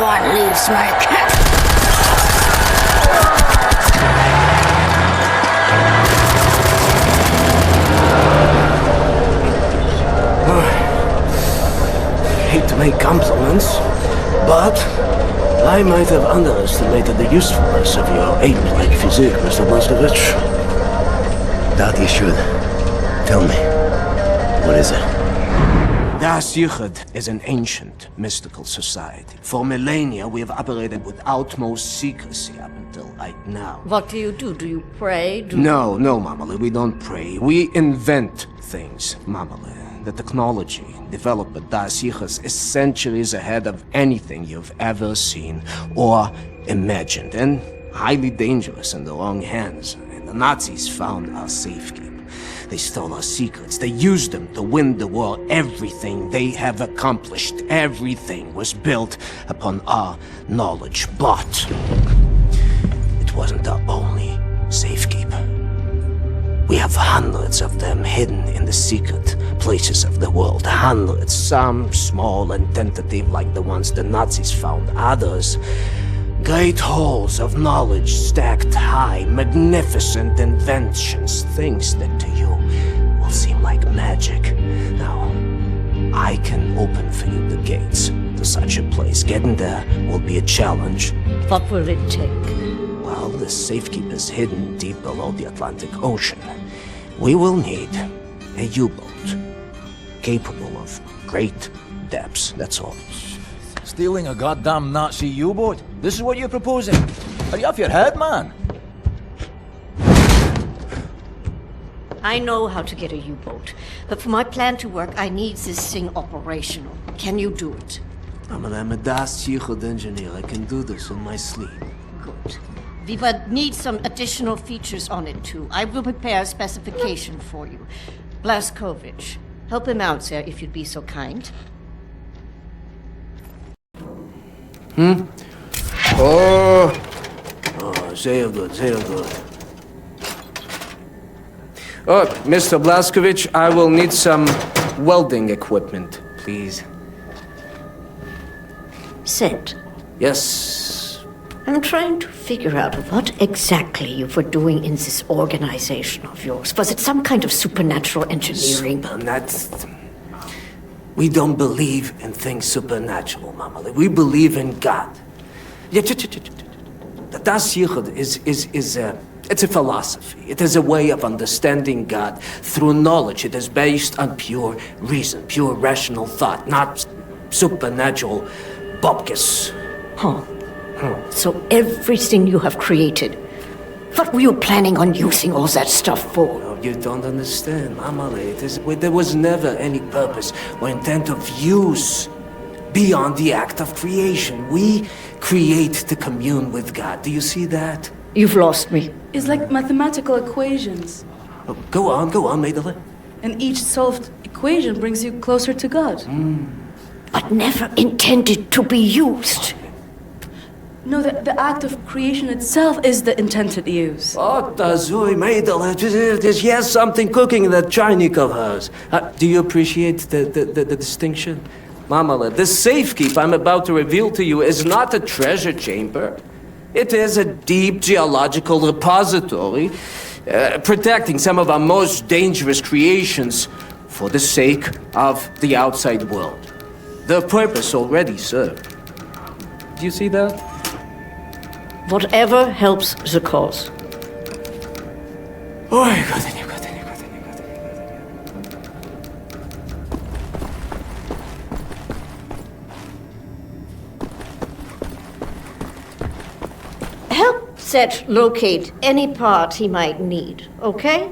one leaves my castle. Hate to make compliments, but I might have underestimated the usefulness of your ape-like physique, Mr. Blaskovich. Doubt you should. Tell me, what is it? Das Yichud is an ancient, mystical society. For millennia, we have operated with utmost secrecy up until right now. What do? Do you pray? No, Mamale, we don't pray. We invent things, Mamale. The technology developed by Das Yichud is centuries ahead of anything you've ever seen or imagined, and highly dangerous in the wrong hands. And the Nazis found our safekeeping. They stole our secrets. They used them to win the war. Everything they have accomplished, everything was built upon our knowledge. But it wasn't our only safekeeper. We have hundreds of them hidden in the secret places of the world. Hundreds, some small and tentative like the ones the Nazis found. Others, great halls of knowledge stacked high, magnificent inventions, things that to you will seem like magic. Now, I can open for you the gates to such a place. Getting there will be a challenge. What will it take? Well, the safekeeper's hidden deep below the Atlantic Ocean. We will need a U-boat capable of great depths, that's all. Stealing a goddamn Nazi U-boat? This is what you're proposing? Are you off your head, man? I know how to get a U-boat, but for my plan to work, I need this thing operational. Can you do it? I'm a Das Yichud engineer. I can do this in my sleep. Good. We would need some additional features on it, too. I will prepare a specification for you. Blaskovich, help him out, sir, if you'd be so kind. Oh, sehr good, sehr good. Oh, Mr. Blaskovich, I will need some welding equipment, please. Set. Yes. I'm trying to figure out what exactly you were doing in this organization of yours. Was it some kind of supernatural engineering? We don't believe in things supernatural, Mama. We believe in God. The Das Yichud it's a philosophy. It is a way of understanding God through knowledge. It is based on pure reason, pure rational thought, not supernatural bupkis. Huh. So everything you have created, what were you planning on using all that stuff for? No, you don't understand, Mama. There was never any purpose or intent of use beyond the act of creation. We create to commune with God. Do you see that? You've lost me. It's like mathematical equations. Oh, go on, Maidele. And each solved equation brings you closer to God. But never intended to be used. No, the act of creation itself is the intended use. Oh, Tazui, Maidele, there's yes something cooking in that Chinik of hers. Do you appreciate the distinction? Mamala, the safekeep I'm about to reveal to you is not a treasure chamber. It is a deep geological repository, protecting some of our most dangerous creations for the sake of the outside world. The purpose already served. Do you see that? Whatever helps the cause. Oh, continue. Help Set locate any part he might need, okay?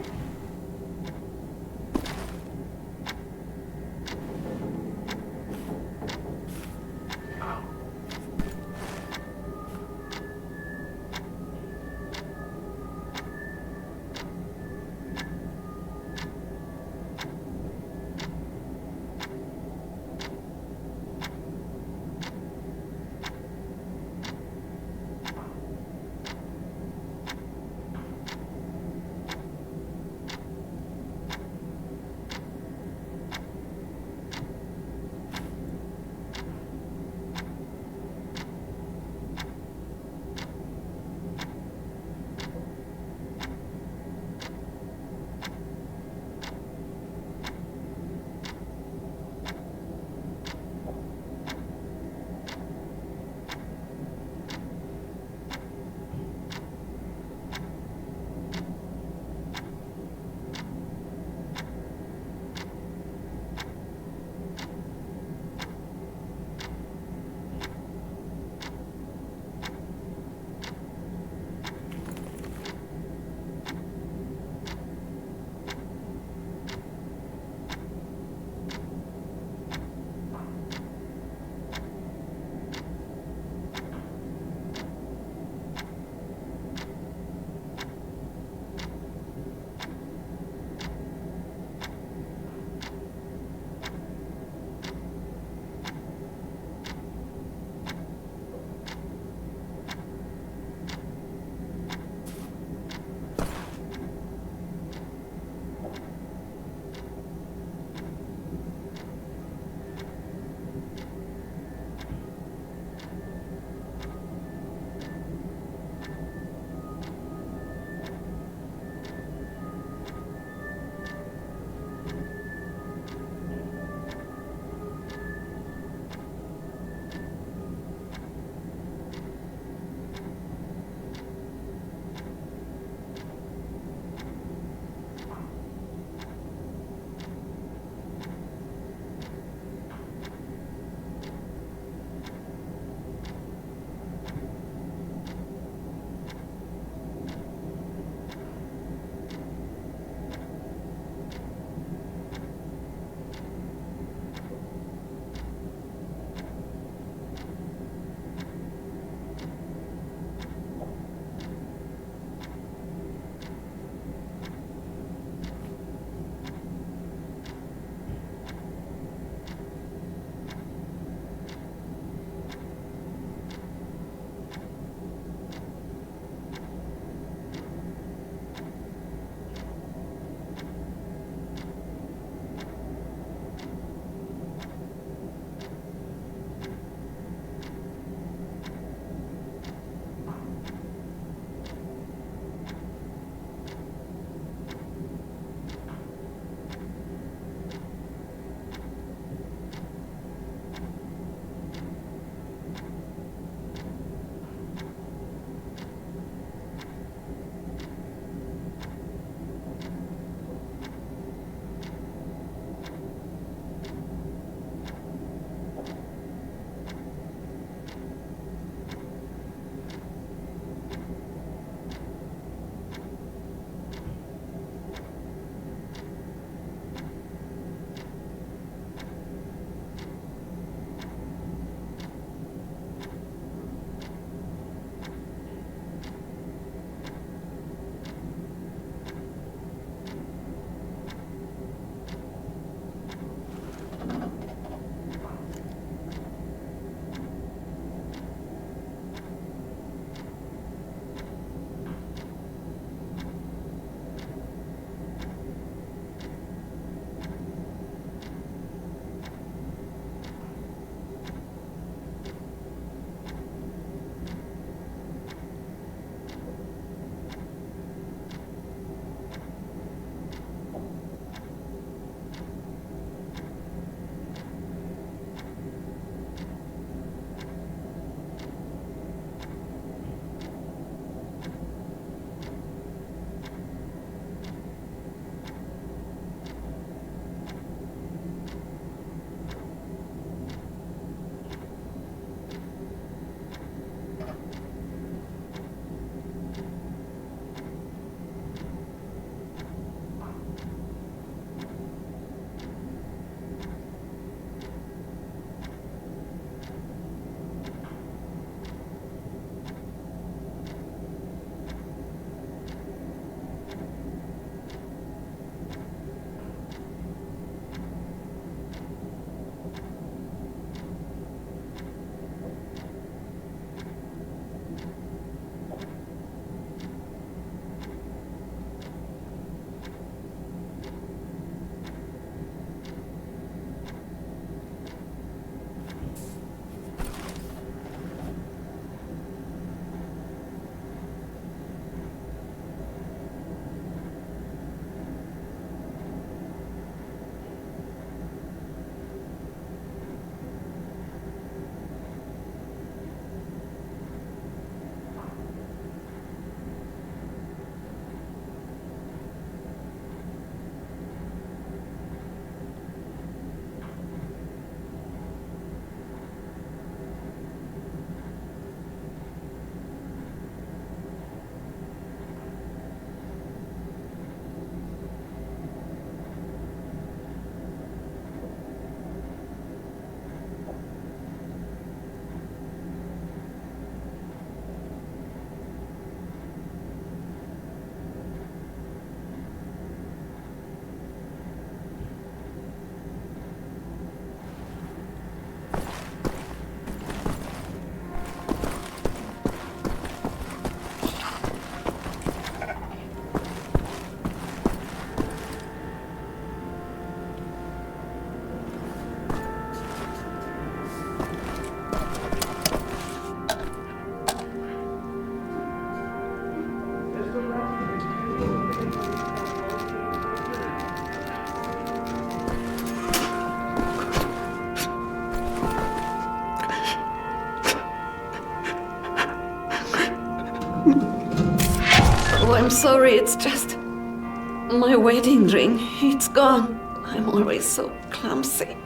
Oh, I'm sorry, it's just my wedding ring. It's gone. I'm always so clumsy.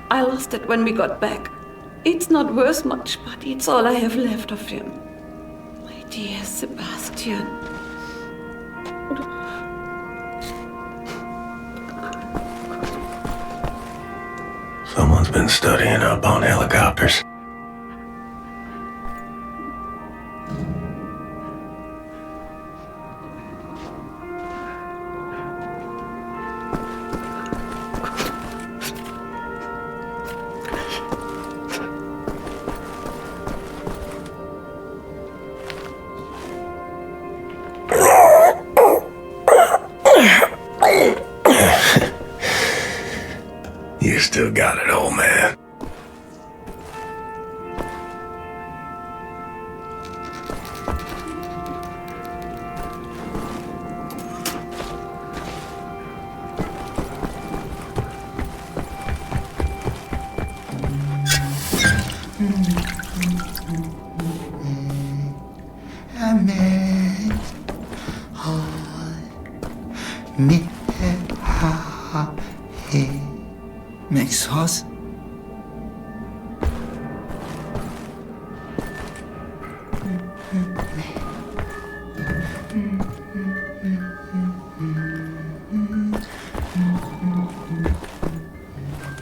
I lost it when we got back. It's not worth much, but it's all I have left of him. My dear Sebastian. Someone's been studying up on helicopters. You still got it, old man. Makes us.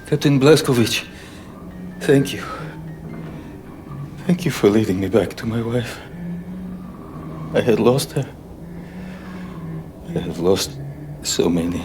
Captain Blazkowicz, thank you. Thank you for leading me back to my wife. I had lost her. I have lost so many.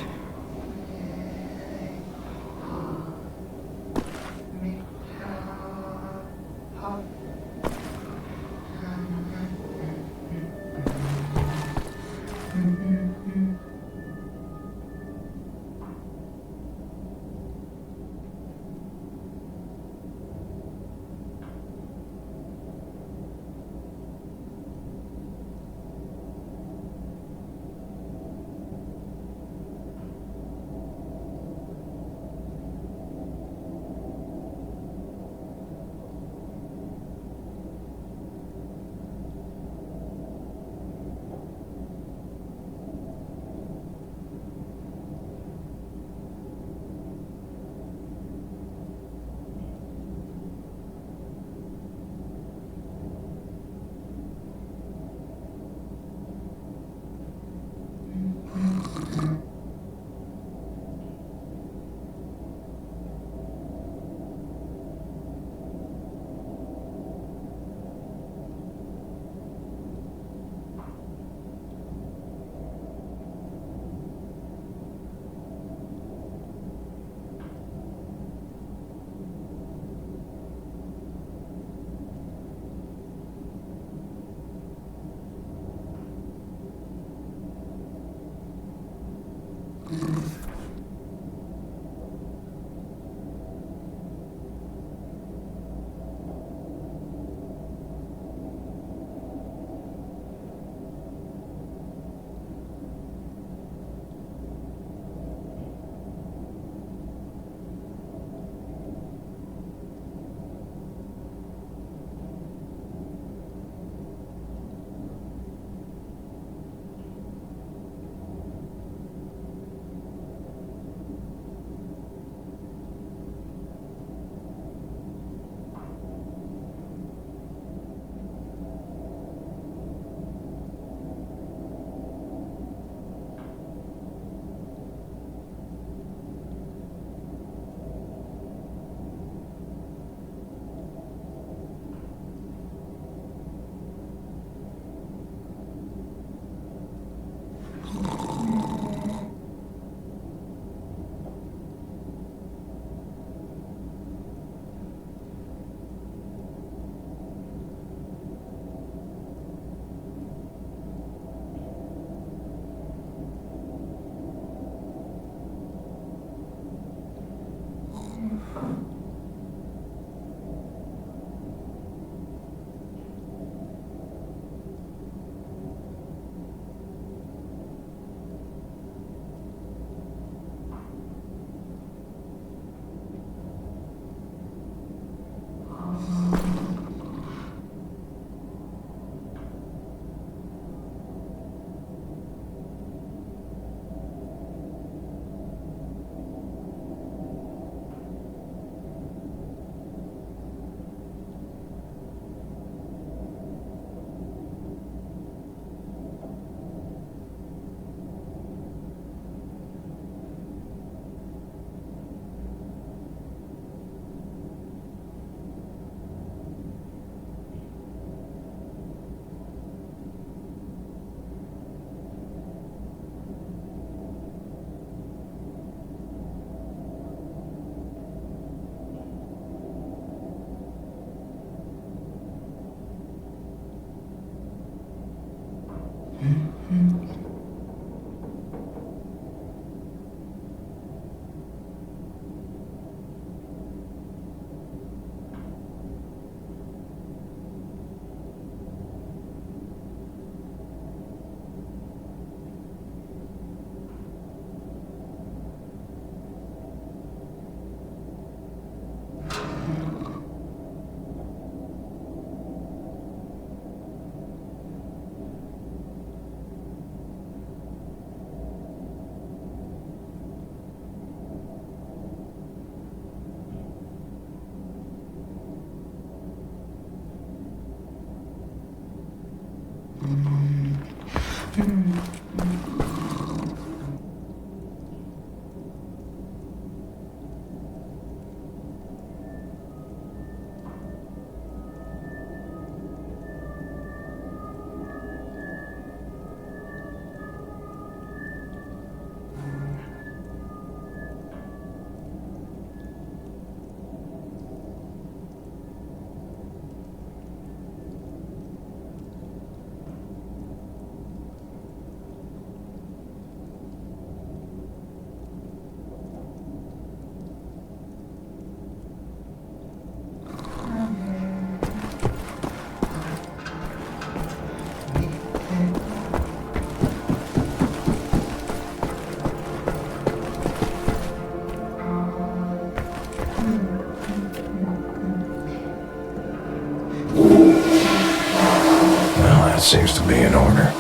That seems to be in order.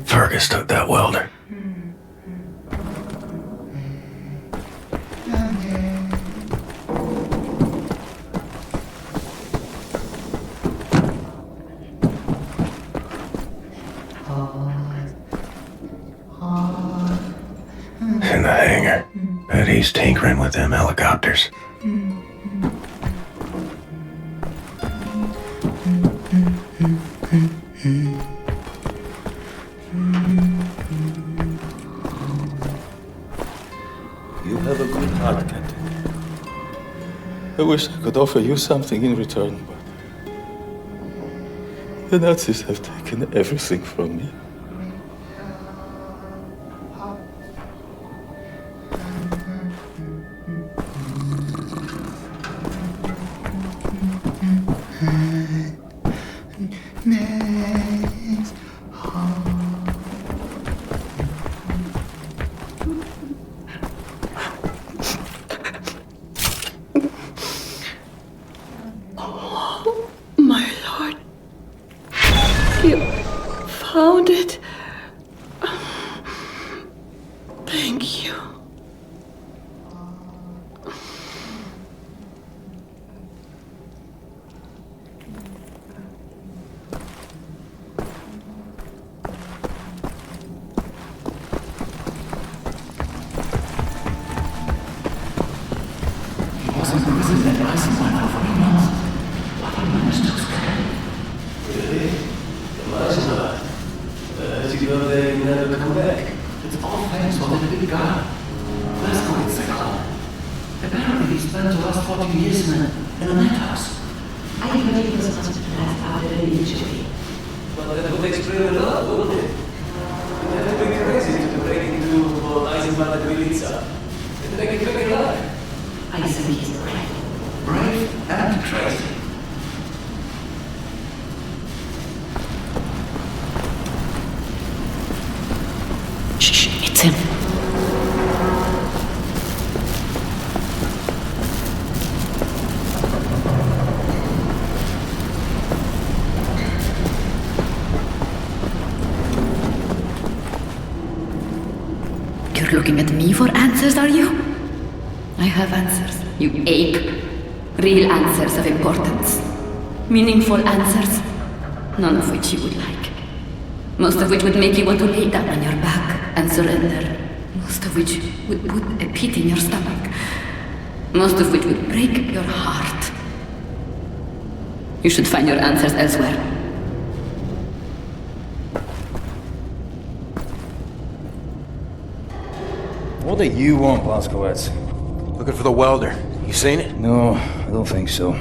Fergus took that welder. In the hangar. Bet he's tinkering with them helicopters. You have a good heart, Captain. I wish I could offer you something in return, but the Nazis have taken everything from me. My lord. You found it. Thank you. It's all thanks for the big guy. Let's go inside. Apparently he spent the last 40 years in a madhouse. I believe he was hospitalized after the injury. Well, that would explain a lot, wouldn't it? You'd have to be crazy to break into Eisenbahn Militia. To make it look alive. I think he's brave. Brave and crazy. Shh, it's him. You're looking at me for answers, are you? I have answers. You ache. Real answers of importance. Meaningful answers. None of which you would like. Most of which would make you want to lay down on your back and surrender. Most of which would put a pit in your stomach. Most of which would break your heart. You should find your answers elsewhere. What do you want, Blazkowicz? Looking for the welder. You seen it? No, I don't think so.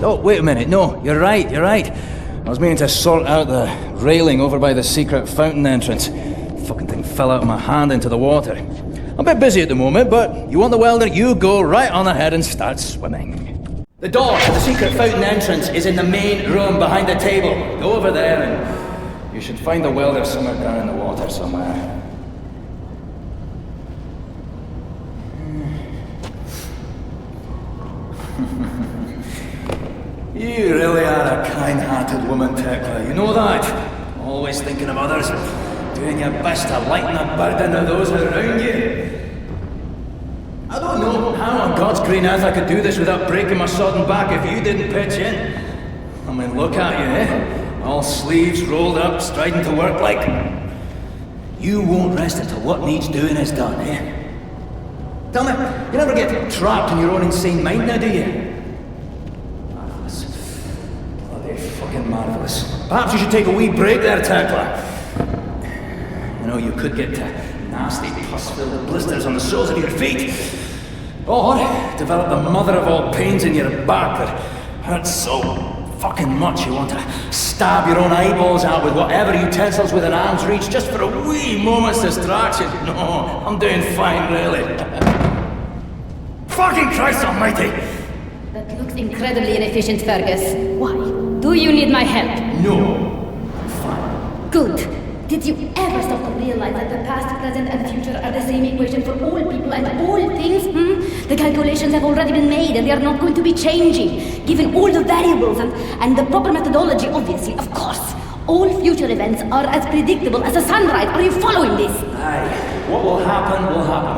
Oh, wait a minute. No, you're right. I was meaning to sort out the railing over by the secret fountain entrance. Fucking thing fell out of my hand into the water. I'm a bit busy at the moment, but you want the welder, you go right on ahead and start swimming. The door to the secret fountain entrance is in the main room behind the table. Go over there and you should find the welder somewhere down in the water somewhere. You really are a kind-hearted woman, Tekla. You know that? Always thinking of others. Doing your best to lighten the burden of those around you. I don't know how on God's green earth I could do this without breaking my sodden back if you didn't pitch in. I mean, look at you, eh? All sleeves rolled up, striding to work like... You won't rest until what needs doing is done, eh? Tell me, you never get trapped in your own insane mind now, do you? Marvellous. Perhaps you should take a wee break there, Tekla. You know, you could get nasty pus-filled blisters on the soles of your feet. Or develop the mother of all pains in your back that hurts so fucking much you want to stab your own eyeballs out with whatever utensils within arm's reach just for a wee moment's distraction. No, I'm doing fine, really. Fucking Christ almighty! That looks incredibly inefficient, Fergus. Why? Do you need my help? No. I'm fine. Good. Did you ever stop to realize that the past, present, and future are the same equation for all people and all things? The calculations have already been made and they are not going to be changing, given all the variables and the proper methodology, obviously, of course. All future events are as predictable as a sunrise. Are you following this? Aye. What will happen,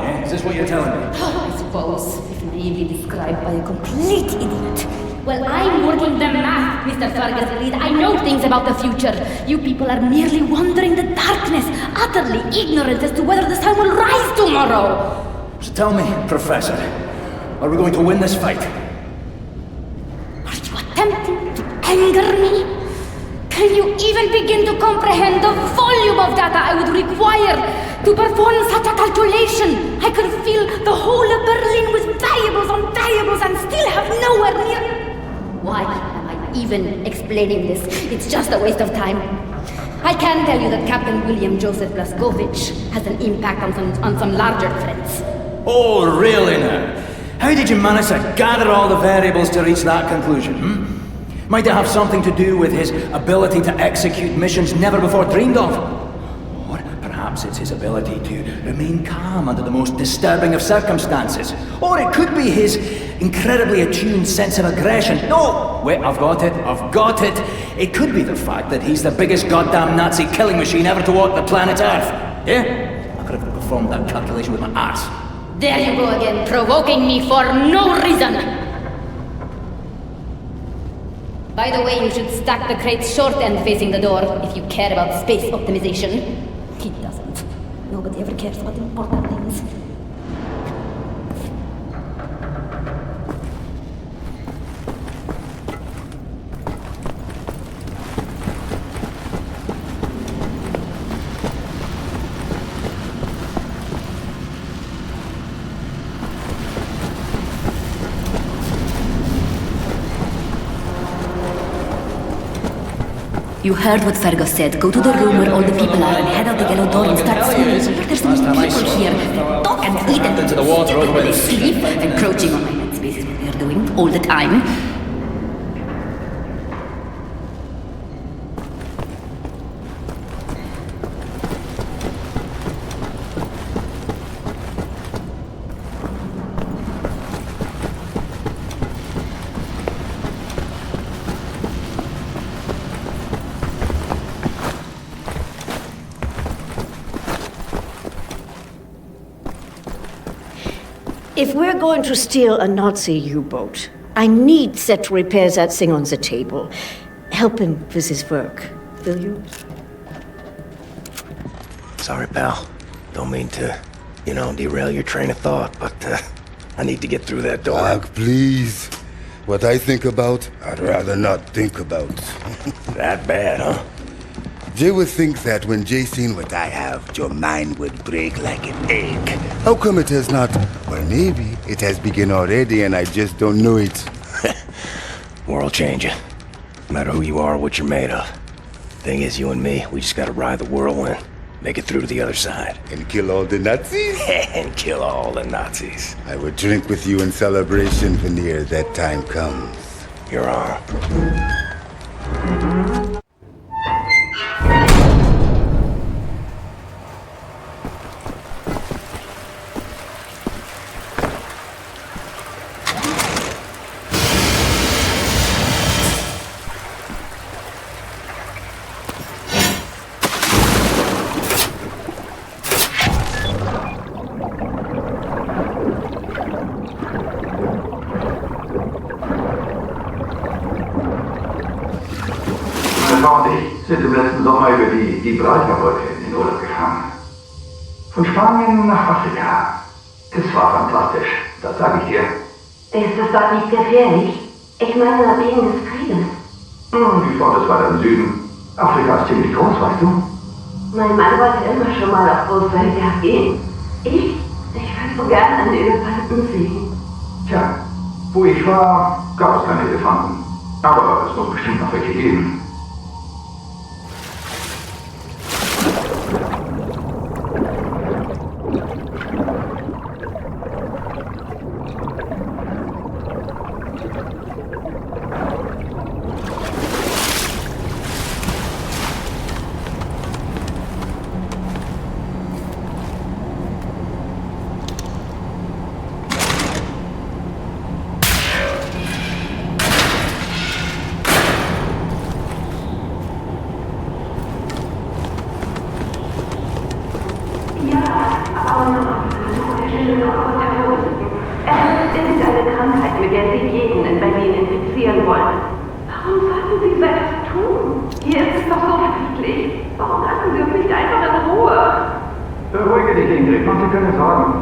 eh? Is this what you're telling me? I suppose, if naively described by a complete idiot. Well, I'm working the math, Mr. Fergus Reed. I know things about the future. You people are merely wandering the darkness, utterly ignorant as to whether the sun will rise tomorrow. So tell me, Professor, are we going to win this fight? Are you attempting to anger me? Can you even begin to comprehend the volume of data I would require to perform such a calculation? I could fill the whole of Berlin with variables on variables and still have nowhere near... Why am I even explaining this? It's just a waste of time. I can tell you that Captain William Joseph Blazkowicz has an impact on some larger threats. Oh, really now? How did you manage to gather all the variables to reach that conclusion, Might it have something to do with his ability to execute missions never before dreamed of? Or perhaps it's his ability to remain calm under the most disturbing of circumstances. Or it could be his incredibly attuned sense of aggression. No! Wait, I've got it. It could be the fact that he's the biggest goddamn Nazi killing machine ever to walk the planet Earth. Yeah? I could have performed that calculation with my arse. There you go again, provoking me for no reason! By the way, you should stack the crate's short end facing the door if you care about space optimization. He doesn't. Nobody ever cares about important things. You heard what Fergus said. Go to the room where all the people are and head out the yellow door and start swimming. There's so many people here. They talk and eat and into the water all the way. They sleep, encroaching on my headspace is what they're doing all the time. If we're going to steal a Nazi U-boat, I need Set to repair that thing on the table. Help him with his work, will you? Sorry, pal. Don't mean to, derail your train of thought, but I need to get through that door. Doc, please. What I think about, I'd rather not think about. That bad, huh? Jay would think that when Jay seen what I have, your mind would break like an egg. How come it has not? Well, maybe it has begun already and I just don't know it. World changing. No matter who you are or what you're made of. Thing is, you and me, we just gotta ride the whirlwind. Make it through to the other side. And kill all the Nazis? And kill all the Nazis. I would drink with you in celebration whenever that time comes. You're on. Sind im letzten Sommer über die Gibraltar-Brücke in den Urlaub gefahren. Von Spanien nach Afrika. Es war fantastisch, das sage ich dir. Ist es dort nicht gefährlich? Ich meine, wegen des Krieges. Die Front ist weiter im Süden. Afrika ist ziemlich groß, weißt du? Mein Mann wollte immer schon mal auf Großwälder gehen. Ich würde so gern einen Elefanten sehen. Tja, wo ich war, gab es keine Elefanten. Aber es muss bestimmt noch welche geben.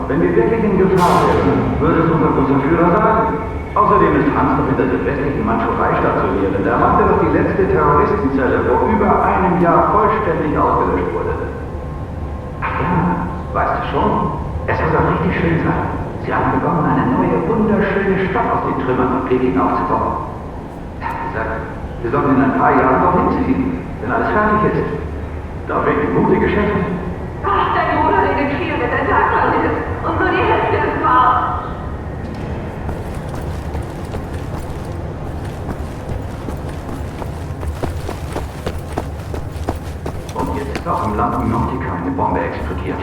Wenn wir wirklich in Gefahr wären, würde es unser großer Führer sagen. Außerdem ist Hans noch hinter der westlichen Mandschurei stationiert. Der machte doch die letzte Terroristenzelle vor über einem Jahr vollständig ausgelöscht wurde. Ach ja, weißt du schon? Es soll doch richtig schön sein. Sie haben begonnen, eine neue, wunderschöne Stadt aus den Trümmern von Peking aufzubauen. Er hat gesagt, wir sollten in ein paar Jahren doch hinziehen, wenn alles fertig ist. Da wirklich gute Geschäfte. Ach, dein Bruder in den Krieg, wenn der Tag lang ist und nur die Hälfte ist wahr. Und jetzt ist auch im Land Nautica eine Bombe explodiert.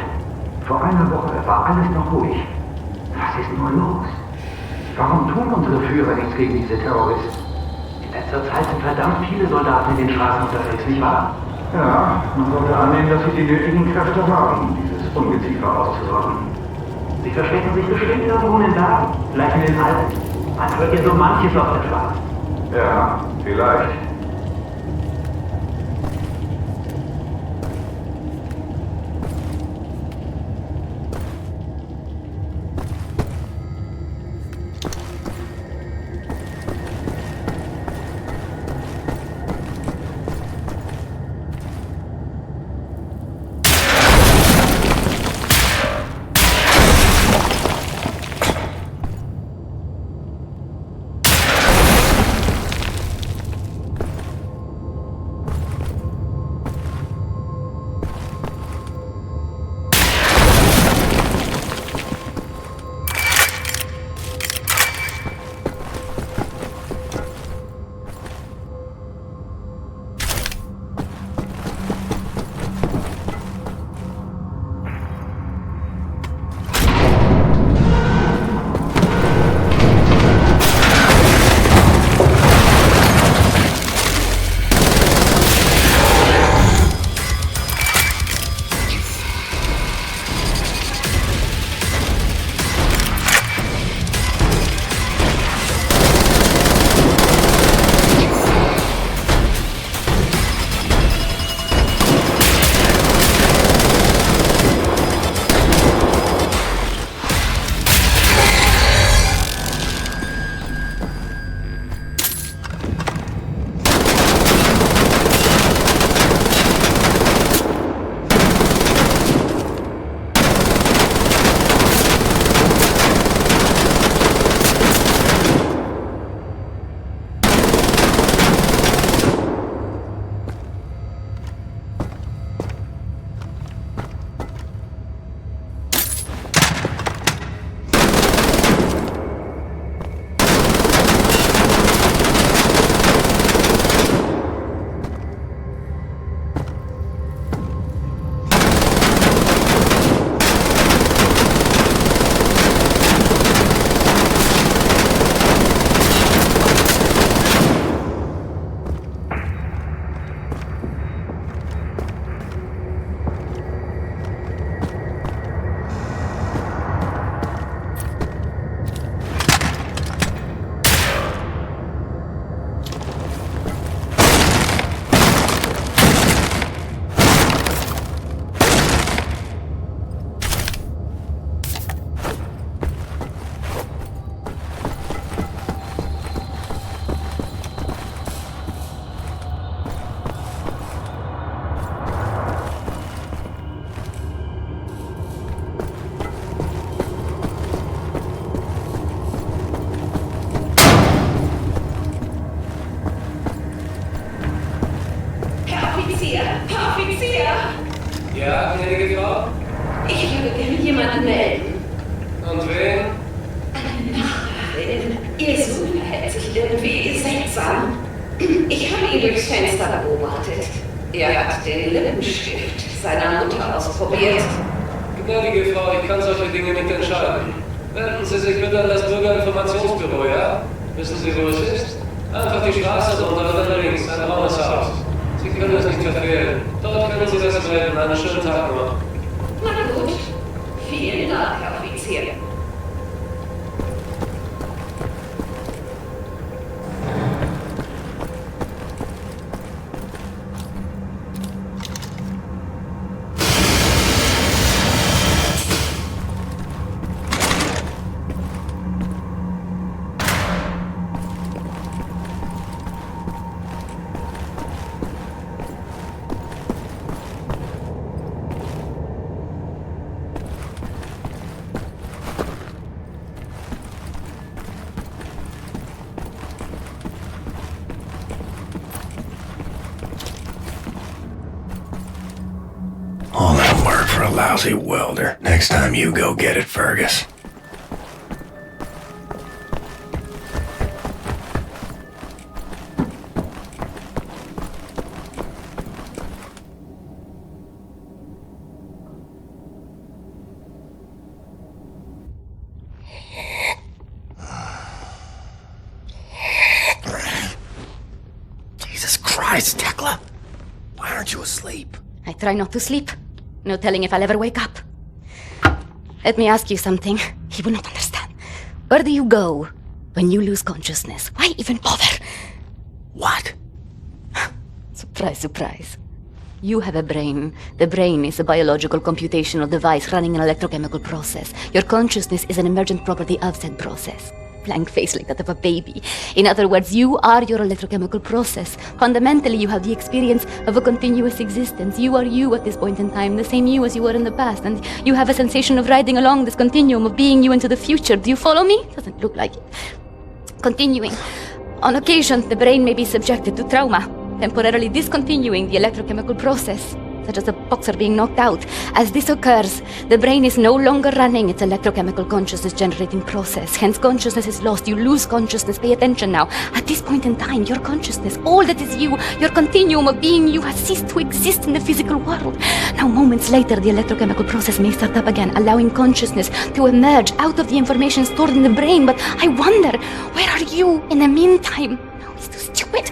Vor einer Woche war alles noch ruhig. Was ist nur los? Warum tun unsere Führer nichts gegen diese Terroristen? In letzter Zeit sind verdammt viele Soldaten in den Straßen unterwegs, nicht wahr? Ja, man sollte annehmen, dass sie die nötigen Kräfte haben, dieses Ungeziefer auszurotten. Sie verstecken sich bestimmt irgendwo in den Bergen, vielleicht in den Alpen. Man hört ja so manches auf der Straße. Ja, vielleicht. würde gerne jemanden melden. Und wen? Eine Nachbarin. Ihr Sohn verhält sich irgendwie seltsam. Ich habe ihn durchs Fenster beobachtet. Er hat den Lippenstift seiner Mutter ausprobiert. Gnädige Frau, ich kann solche Dinge nicht entscheiden. Wenden Sie sich bitte an das Bürgerinformationsbüro, ja? Wissen Sie, wo es ist? Einfach die Straße runter, dann links, ein braunes Haus. Sie können es nicht verfehlen. Dort können Sie das melden. Einen schönen Tag noch. Na gut. Vielen Dank, Herr Offizier. All that work for a lousy welder. Next time you go get it, Fergus. Jesus Christ, Tekla! Why aren't you asleep? I try not to sleep. No telling if I'll ever wake up. Let me ask you something. You will not understand. Where do you go when you lose consciousness? Why even bother? What? Surprise, surprise. You have a brain. The brain is a biological computational device running an electrochemical process. Your consciousness is an emergent property of said process. Blank face like that of a baby. In other words, you are your electrochemical process. Fundamentally, you have the experience of a continuous existence. You are you at this point in time, the same you as you were in the past, and you have a sensation of riding along this continuum of being you into the future. Do you follow me? Doesn't look like it. Continuing. On occasion, the brain may be subjected to trauma, temporarily discontinuing the electrochemical process, such as a boxer being knocked out. As this occurs, the brain is no longer running its electrochemical consciousness-generating process. Hence, consciousness is lost. You lose consciousness. Pay attention now. At this point in time, your consciousness, all that is you, your continuum of being you, has ceased to exist in the physical world. Now, moments later, the electrochemical process may start up again, allowing consciousness to emerge out of the information stored in the brain. But I wonder, where are you in the meantime? No, it's too stupid.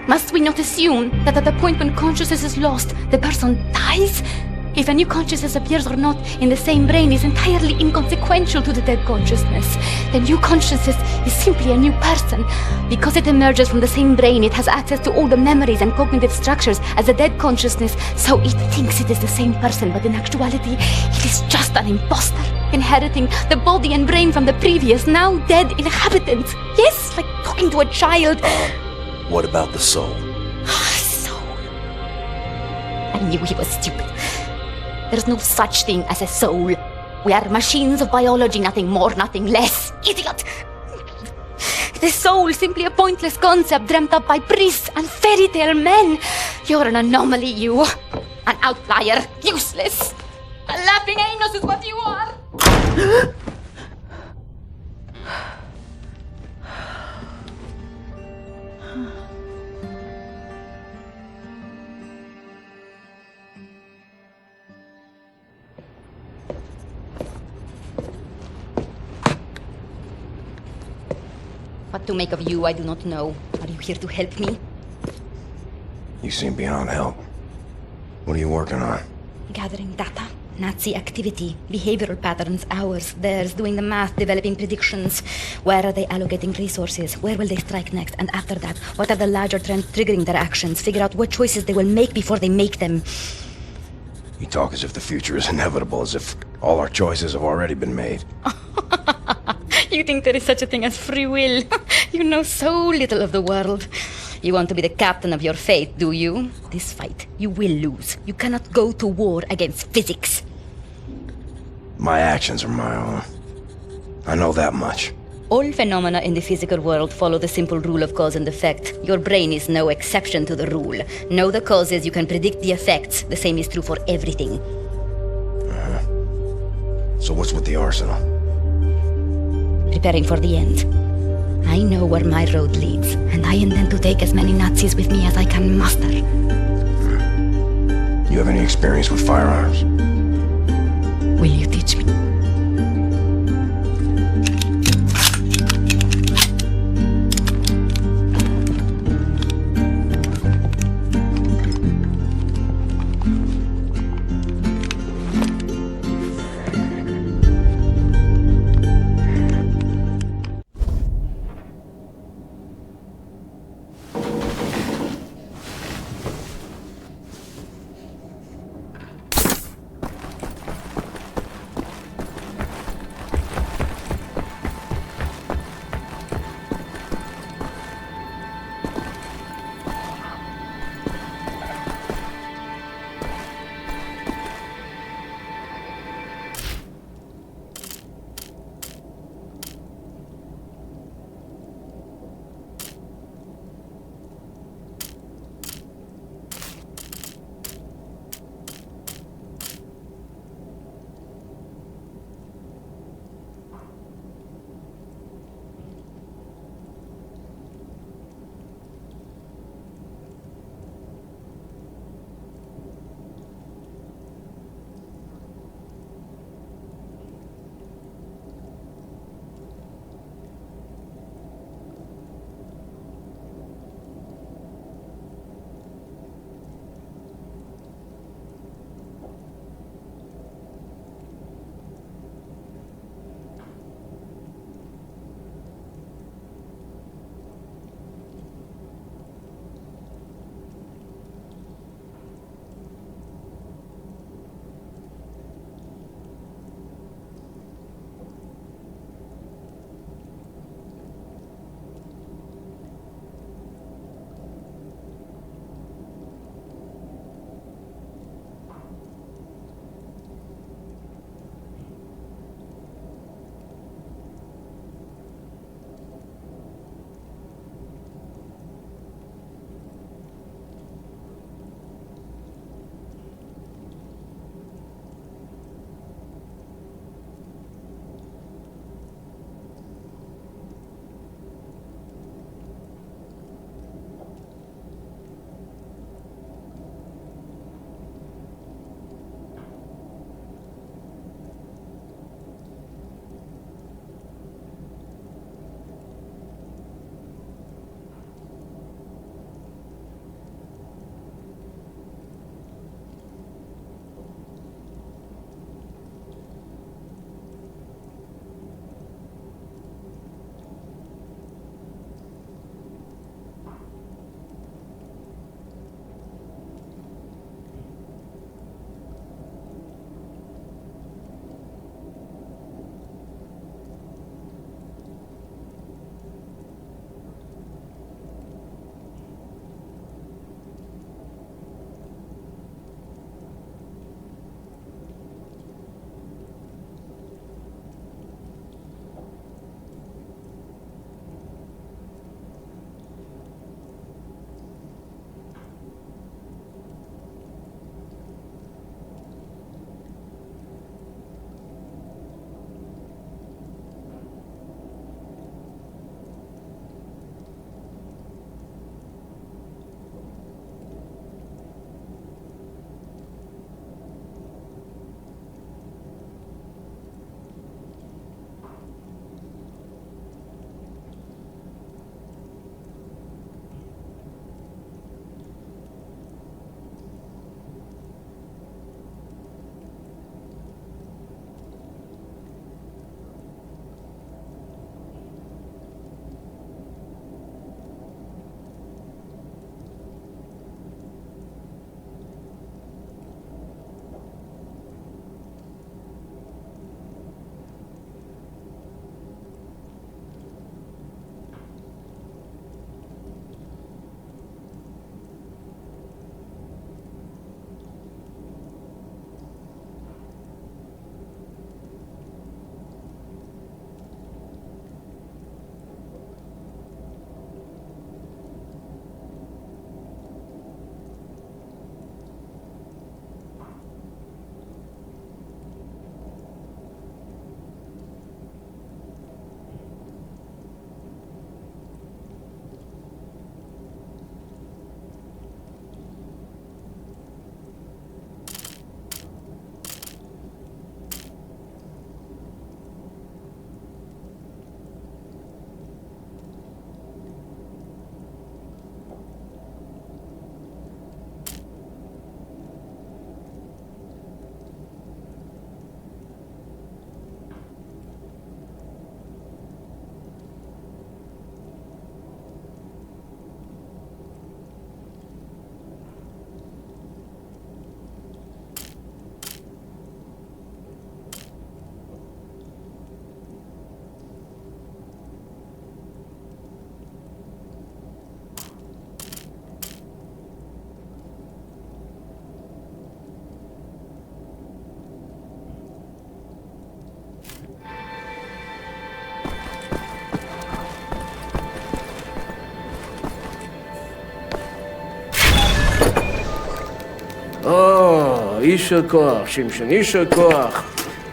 Must we not assume that at the point when consciousness is lost, the person dies? If a new consciousness appears or not in the same brain is entirely inconsequential to the dead consciousness. The new consciousness is simply a new person. Because it emerges from the same brain, it has access to all the memories and cognitive structures as a dead consciousness, so it thinks it is the same person, but in actuality, it is just an imposter, inheriting the body and brain from the previous, now dead inhabitants. Yes, like talking to a child. What about the soul? Soul. I knew he was stupid. There's no such thing as a soul. We are machines of biology, nothing more, nothing less. Idiot! The soul, simply a pointless concept dreamt up by priests and fairy tale men. You're an anomaly, you. An outlier. Useless. A laughing anus is what you are. What to make of you, I do not know. Are you here to help me? You seem beyond help. What are you working on? Gathering data. Nazi activity. Behavioral patterns. Ours. Theirs. Doing the math. Developing predictions. Where are they allocating resources? Where will they strike next? And after that, what are the larger trends triggering their actions? Figure out what choices they will make before they make them. You talk as if the future is inevitable, as if all our choices have already been made. You think there is such a thing as free will? You know so little of the world. You want to be the captain of your fate, do you? This fight, you will lose. You cannot go to war against physics. My actions are my own. I know that much. All phenomena in the physical world follow the simple rule of cause and effect. Your brain is no exception to the rule. Know the causes, you can predict the effects. The same is true for everything. So what's with the arsenal? Preparing for the end. I know where my road leads, and I intend to take as many Nazis with me as I can muster. You have any experience with firearms? Will you teach me? Issha koach, Shimshon, Issha koach.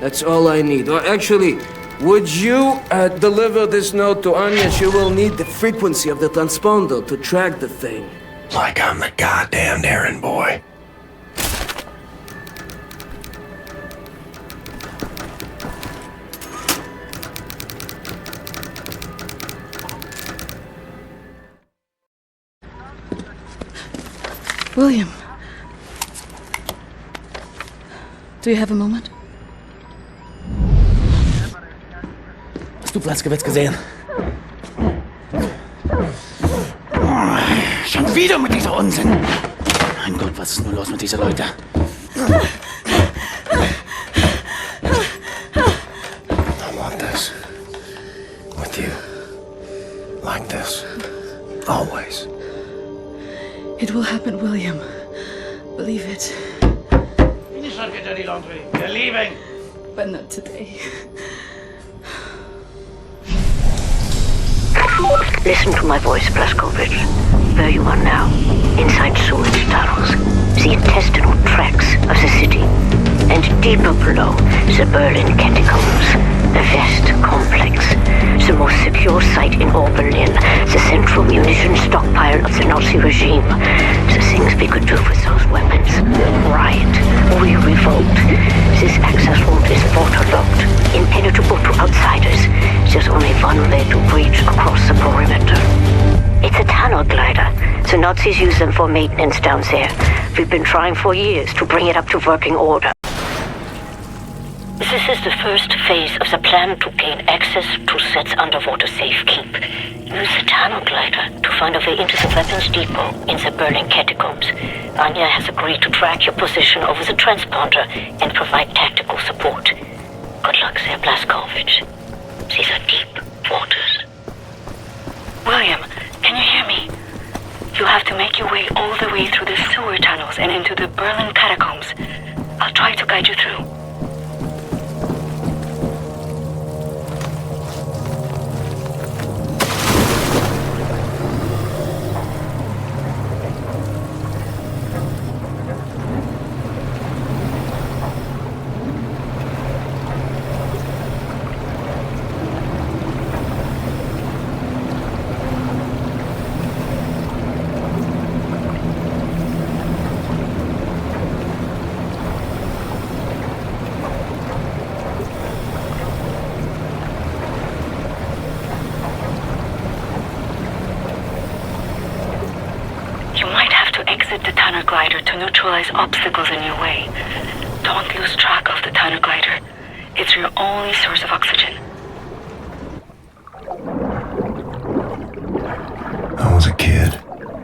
That's all I need. Or actually, would you deliver this note to Anya? She will need the frequency of the transponder to track the thing. Like I'm the goddamn errand boy. William. Do you have a moment? Hast du Blaskowitz gesehen? Schon wieder mit dieser Unsinn. Mein Gott, was ist nur los mit diesen Leuten? I want this. With you. Like this. Always. It will happen, William. Believe it. Finish up your dirty laundry. We're leaving. But not today. Listen to my voice, Blazkowicz. Where you are now, inside sewage tunnels, the intestinal tracts of the city, and deeper below, the Berlin catacombs, a vast complex, the most secure site in all Berlin, the central munition stockpile of the Nazi regime, the things we could do with those weapons. Riot, we revolt. This access route is waterlogged, impenetrable to outsiders. There's only one way to breach across the perimeter. It's a tunnel glider. The Nazis use them for maintenance down there. We've been trying for years to bring it up to working order. This is the first phase of the plan to gain access to Set's underwater safekeep. Use the tunnel glider to find a way into the weapons depot in the Berlin catacombs. Anya has agreed to track your position over the transponder and provide tactical support. Good luck there, Blazkowicz. These are deep waters. William, can you hear me? You have to make your way all the way through the sewer tunnels and into the Berlin catacombs. I'll try to guide you through. To neutralize obstacles in your way. Don't lose track of the tunnel glider. It's your only source of oxygen. I was a kid,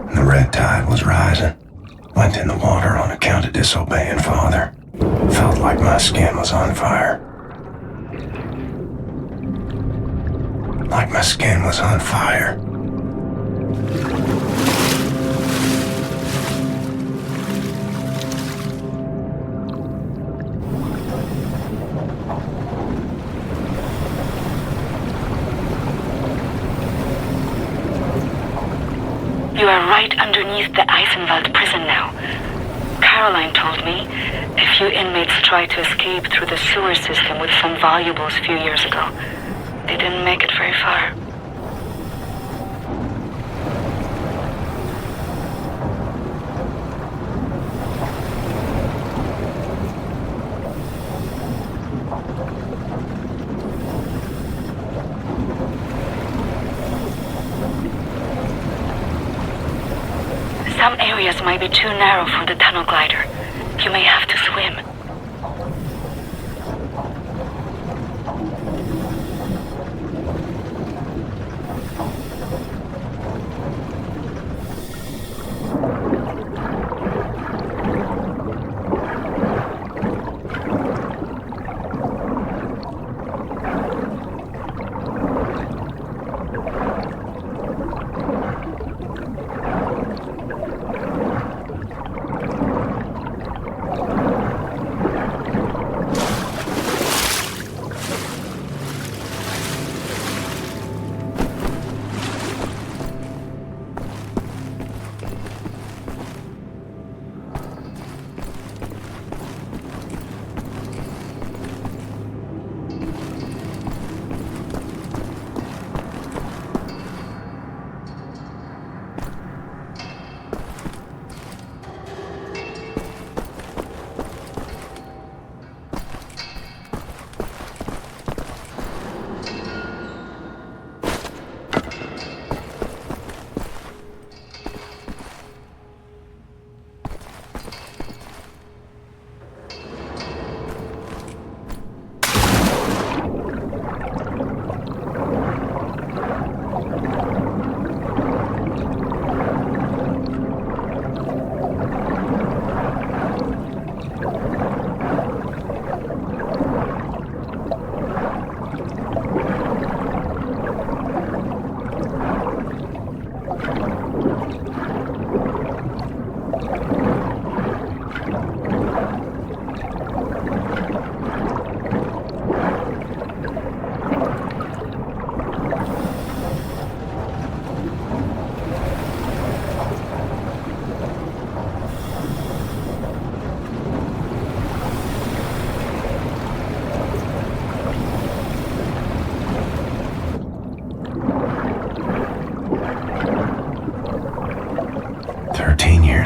and the red tide was rising. Went in the water on account of disobeying father. Felt like my skin was on fire. Like my skin was on fire. You are right underneath the Eisenwald prison now. Caroline told me a few inmates tried to escape through the sewer system with some valuables a few years ago. They didn't make it very far. Some areas might be too narrow for the tunnel glider. You may have to swim.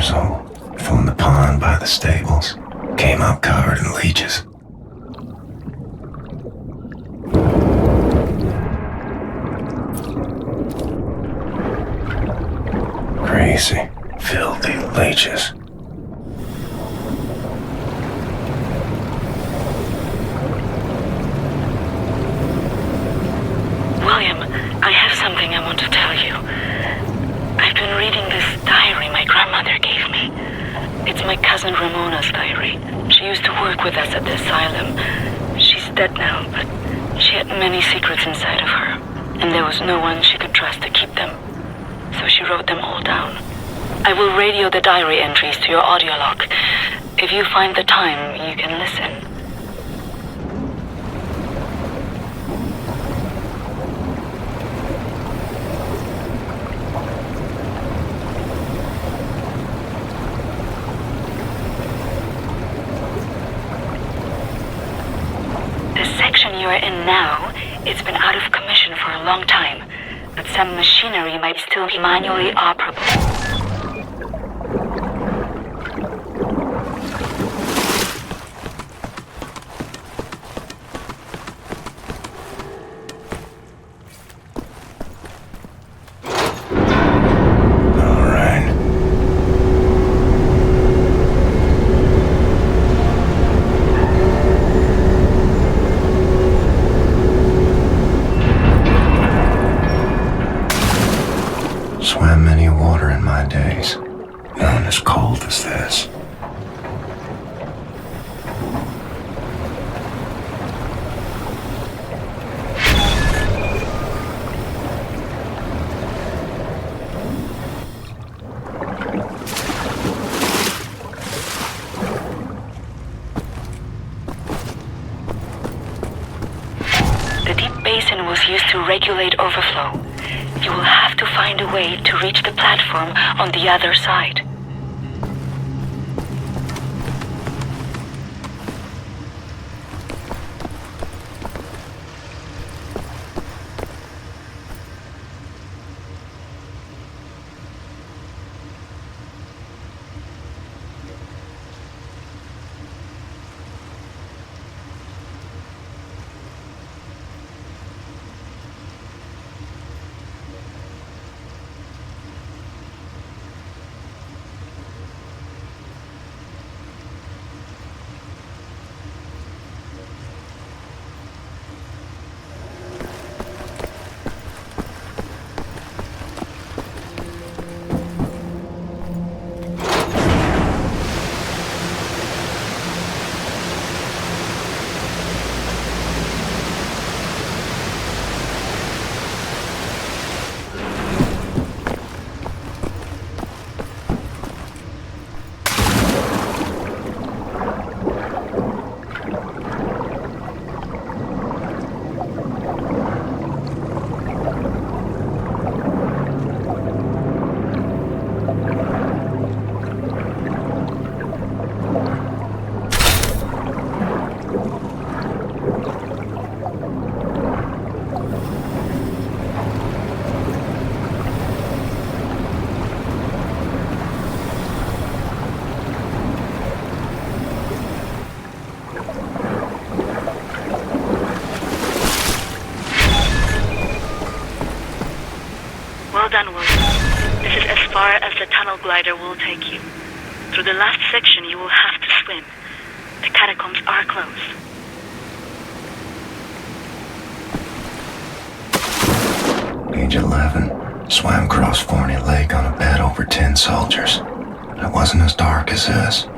years old. Fell in the pond by the stables. Came up covered in leeches. Crazy, filthy leeches. William, I have something I want to tell you. I've been reading this diary my grandmother gave me. It's my cousin Ramona's diary. She used to work with us at the asylum. She's dead now, but she had many secrets inside of her, and there was no one she could trust to keep them. So she wrote them all down. I will radio the diary entries to your audio log. If you find the time, you can listen. The section you are in now, it's been out of commission for a long time, but some machinery might still be manually operable. Swam many a water in my days. None as cold as this. The deep basin was used to regulate overflow. You will have to find a way to reach the platform on the other side. Well done, William. This is as far as the tunnel glider will take you. Through the last section, you will have to swim. The catacombs are closed. Age 11. Swam across Forney Lake on a bed over 10 soldiers. It wasn't as dark as this.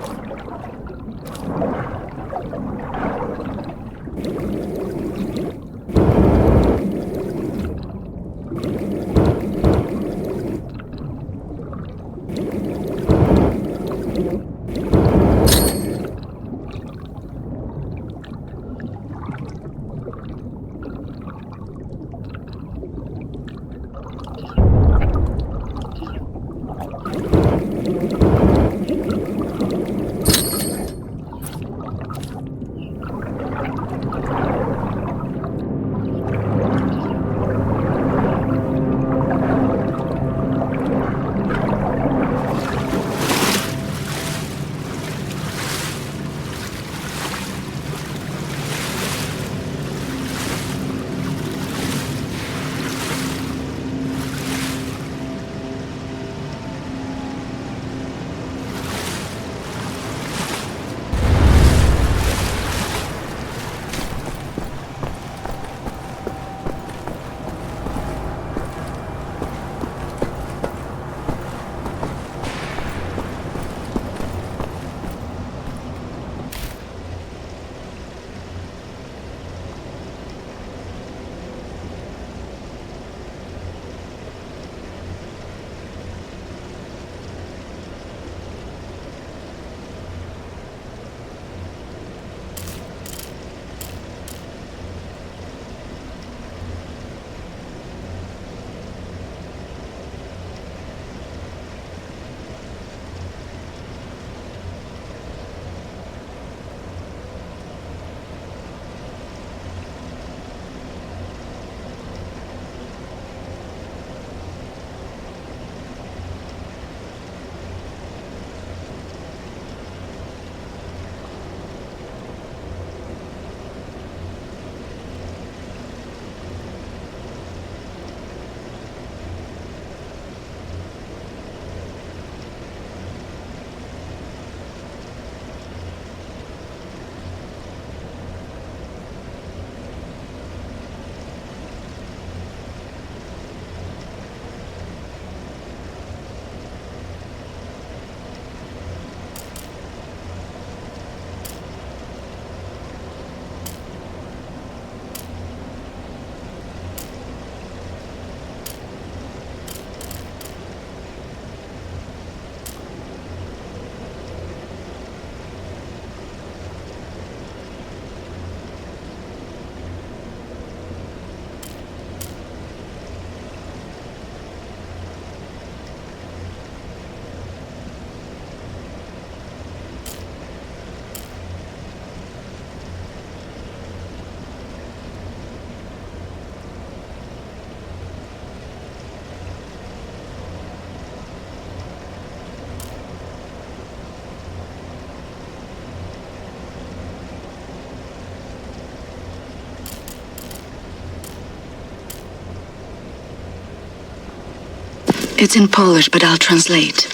It's in Polish, but I'll translate.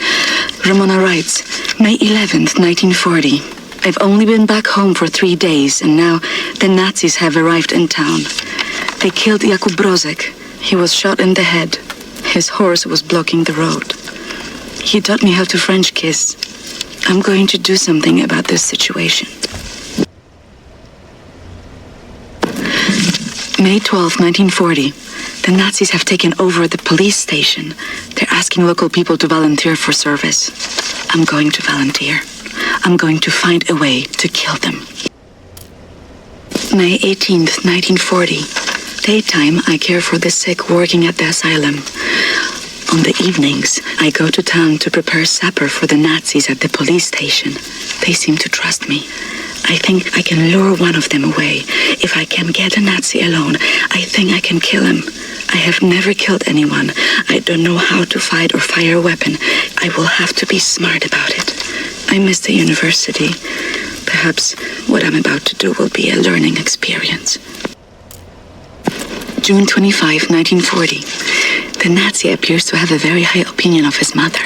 Ramona writes, May 11th, 1940. I've only been back home for 3 days, and now the Nazis have arrived in town. They killed Jakub Brozek. He was shot in the head. His horse was blocking the road. He taught me how to French kiss. I'm going to do something about this situation. May 12, 1940. The Nazis have taken over the police station. They're asking local people to volunteer for service. I'm going to volunteer. I'm going to find a way to kill them. May 18th, 1940. Daytime, I care for the sick working at the asylum. On the evenings, I go to town to prepare supper for the Nazis at the police station. They seem to trust me. I think I can lure one of them away. If I can get a Nazi alone, I think I can kill him. I have never killed anyone. I don't know how to fight or fire a weapon. I will have to be smart about it. I miss the university. Perhaps what I'm about to do will be a learning experience. June 25, 1940. The Nazi appears to have a very high opinion of his mother.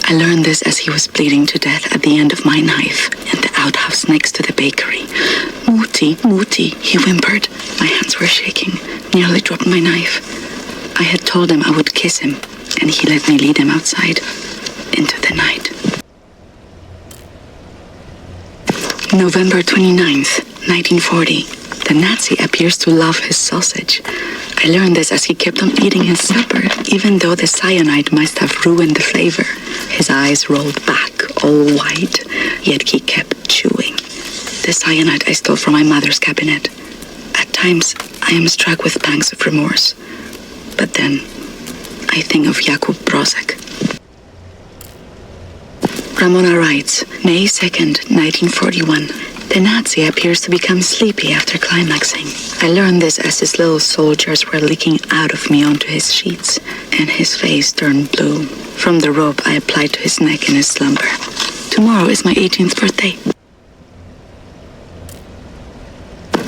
I learned this as he was bleeding to death at the end of my knife in the outhouse next to the bakery. Muti, Muti, he whimpered. My hands were shaking, nearly dropped my knife. I had told him I would kiss him, and he let me lead him outside into the night. November 29th, 1940. The Nazi appears to love his sausage. I learned this as he kept on eating his supper, even though the cyanide must have ruined the flavor. His eyes rolled back, all white, yet he kept chewing. The cyanide I stole from my mother's cabinet. At times, I am struck with pangs of remorse. But then, I think of Jakub Brozek. Ramona writes, May 2nd, 1941. The Nazi appears to become sleepy after climaxing. I learned this as his little soldiers were leaking out of me onto his sheets, and his face turned blue. From the rope I applied to his neck in his slumber. Tomorrow is my 18th birthday.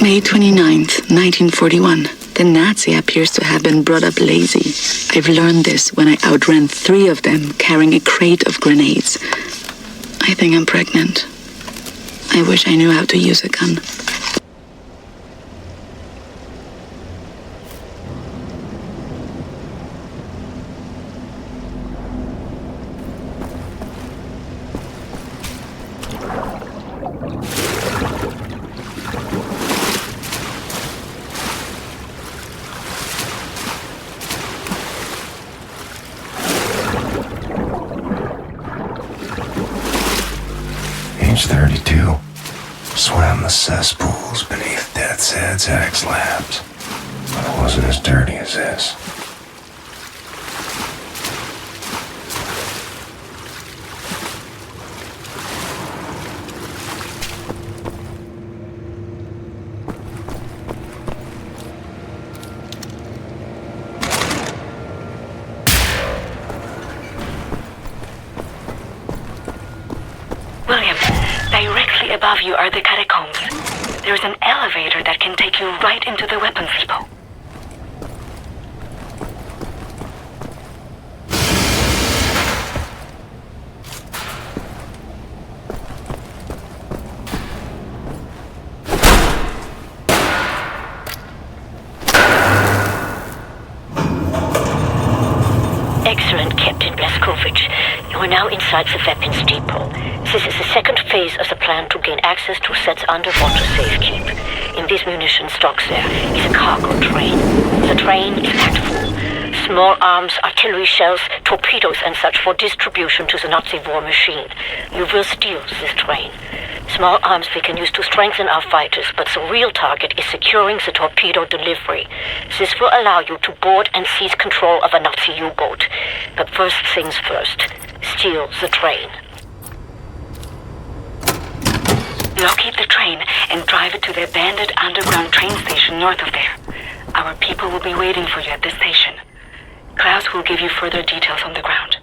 May 29th, 1941. The Nazi appears to have been brought up lazy. I've learned this when I outran 3 of them carrying a crate of grenades. I think I'm pregnant. I wish I knew how to use a gun. Age 32. Swam the cesspools beneath Death's Head's X labs. But it wasn't as dirty as this. William, directly above you are the catacombs. There's an elevator that can take you right into the weapons depot. Excellent, Captain Blaskovich. You are now inside the weapons depot. This is the second phase of the plan to gain access to Set's underwater safekeep. In these munition stocks there is a cargo train. The train is packed full. Small arms, artillery shells, torpedoes and such for distribution to the Nazi war machine. You will steal this train. Small arms we can use to strengthen our fighters, but the real target is securing the torpedo delivery. This will allow you to board and seize control of a Nazi U-boat. But first things first, steal the train. Locate the train and drive it to the abandoned underground train station north of there. Our people will be waiting for you at this station. Klaus will give you further details on the ground.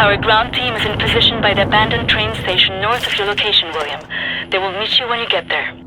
Our ground team is in position by the abandoned train station north of your location, William. They will meet you when you get there.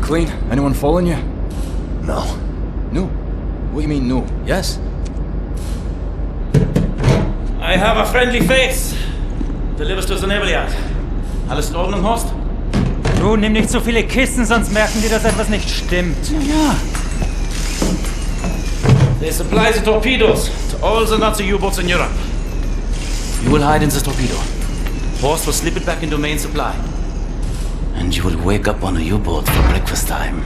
clean? Anyone following you? No. No? What do you mean, no? Yes? I have a friendly face. Delivers to the Nebelyard. Alles in Ordnung, Horst? Du, nimm nicht so viele Kisten, sonst merken die, dass etwas nicht stimmt. Ja. They supply the torpedoes to all the Nazi U-boats in Europe. You will hide in the torpedo. Horst will slip it back into main supply. And you will wake up on a U-boat for breakfast time.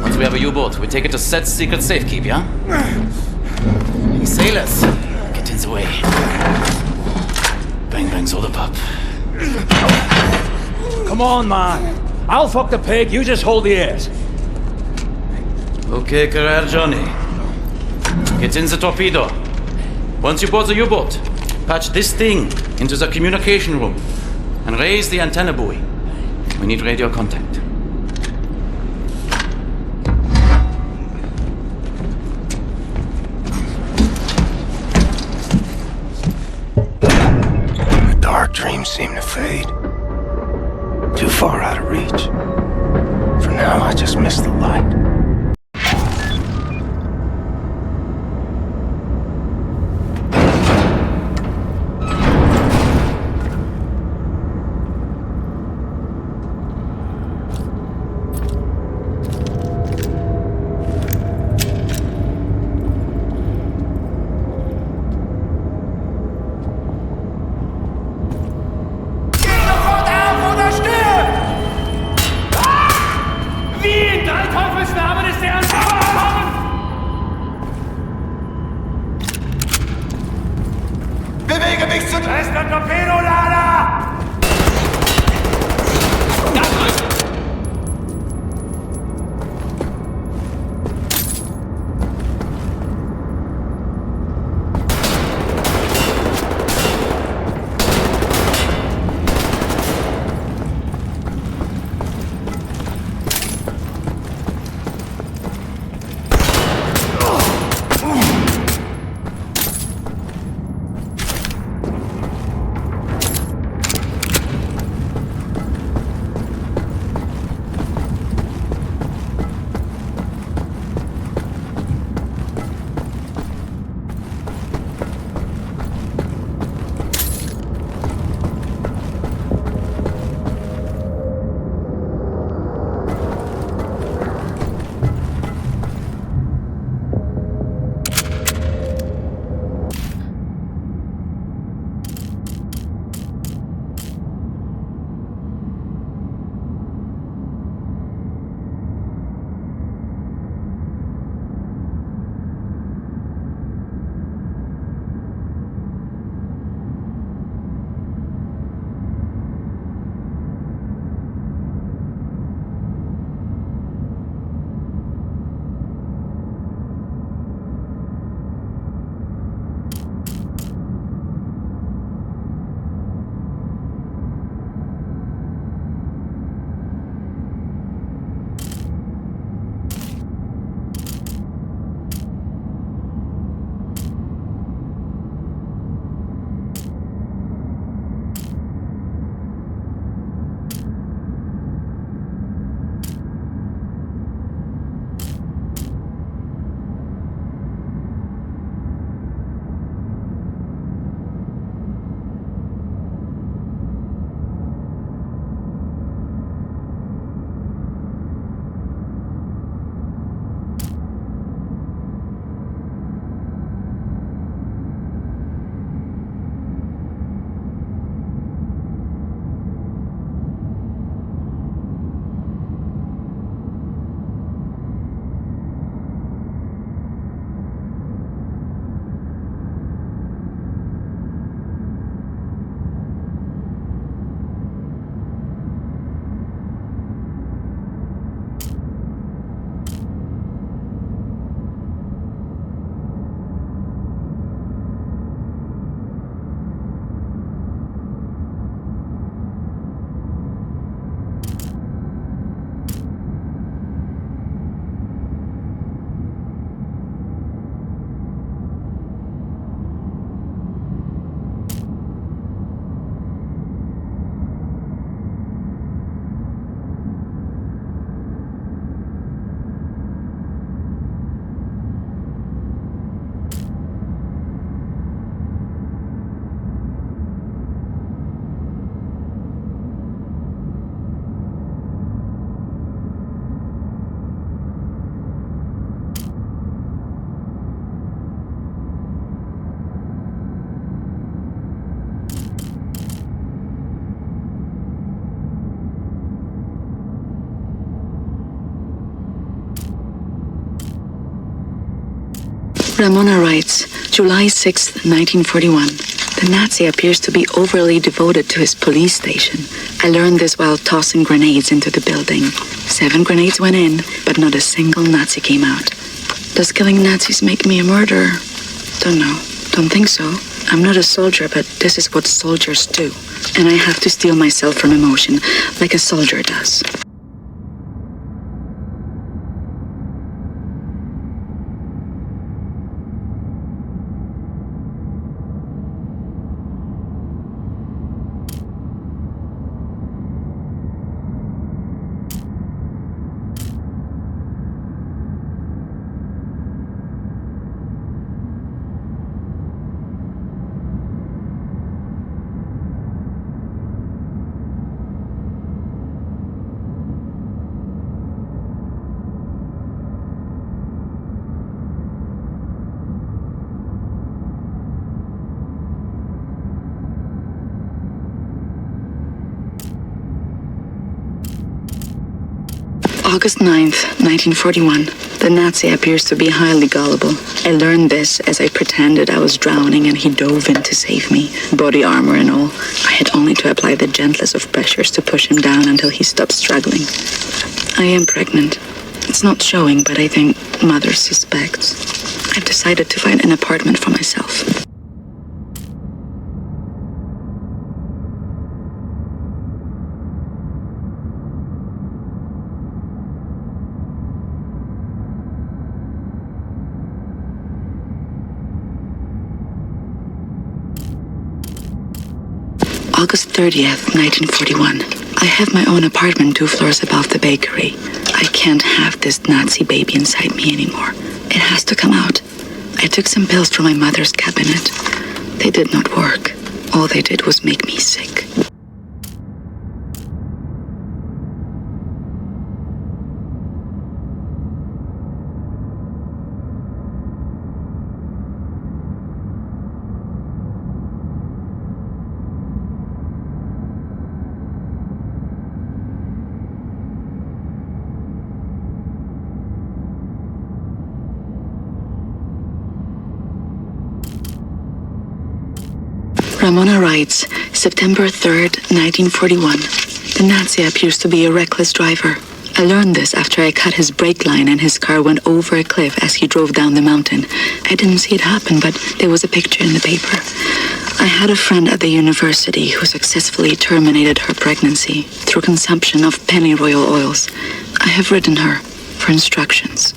Once we have a U-boat, we take it to Set's secret safekeep, yeah? Sailors, get in the way. Bang bang soda pop. Come on, man. I'll fuck the pig, you just hold the ears. Okay, career Johnny. Get in the torpedo. Once you board the U-boat, patch this thing into the communication room and raise the antenna buoy. We need radio contact. The dark dreams seem to fade. Too far out of reach. For now, I just miss the light. Wie in 3 Teufelsnamen! Ramona writes, July 6, 1941. The Nazi appears to be overly devoted to his police station. I learned this while tossing grenades into the building. 7 grenades went in, but not a single Nazi came out. Does killing Nazis make me a murderer? Don't know. Don't think so. I'm not a soldier, but this is what soldiers do. And I have to steel myself from emotion, like a soldier does. August 9th, 1941. The Nazi appears to be highly gullible. I learned this as I pretended I was drowning and he dove in to save me, body armor and all. I had only to apply the gentlest of pressures to push him down until he stopped struggling. I am pregnant. It's not showing, but I think mother suspects. I've decided to find an apartment for myself. August 30th, 1941. I have my own apartment 2 floors above the bakery. I can't have this Nazi baby inside me anymore. It has to come out. I took some pills from my mother's cabinet. They did not work. All they did was make me sick. Ramona writes, September 3rd, 1941. The Nazi appears to be a reckless driver. I learned this after I cut his brake line and his car went over a cliff as he drove down the mountain. I didn't see it happen, but there was a picture in the paper. I had a friend at the university who successfully terminated her pregnancy through consumption of pennyroyal oils. I have written her for instructions.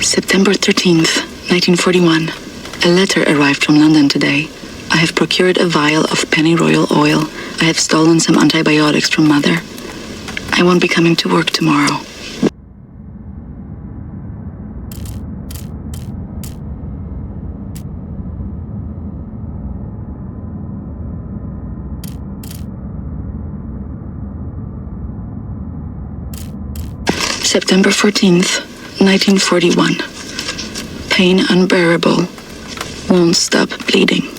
September 13th, 1941. A letter arrived from London today. I have procured a vial of pennyroyal oil. I have stolen some antibiotics from Mother. I won't be coming to work tomorrow. September 14th, 1941. Pain unbearable. Won't stop bleeding.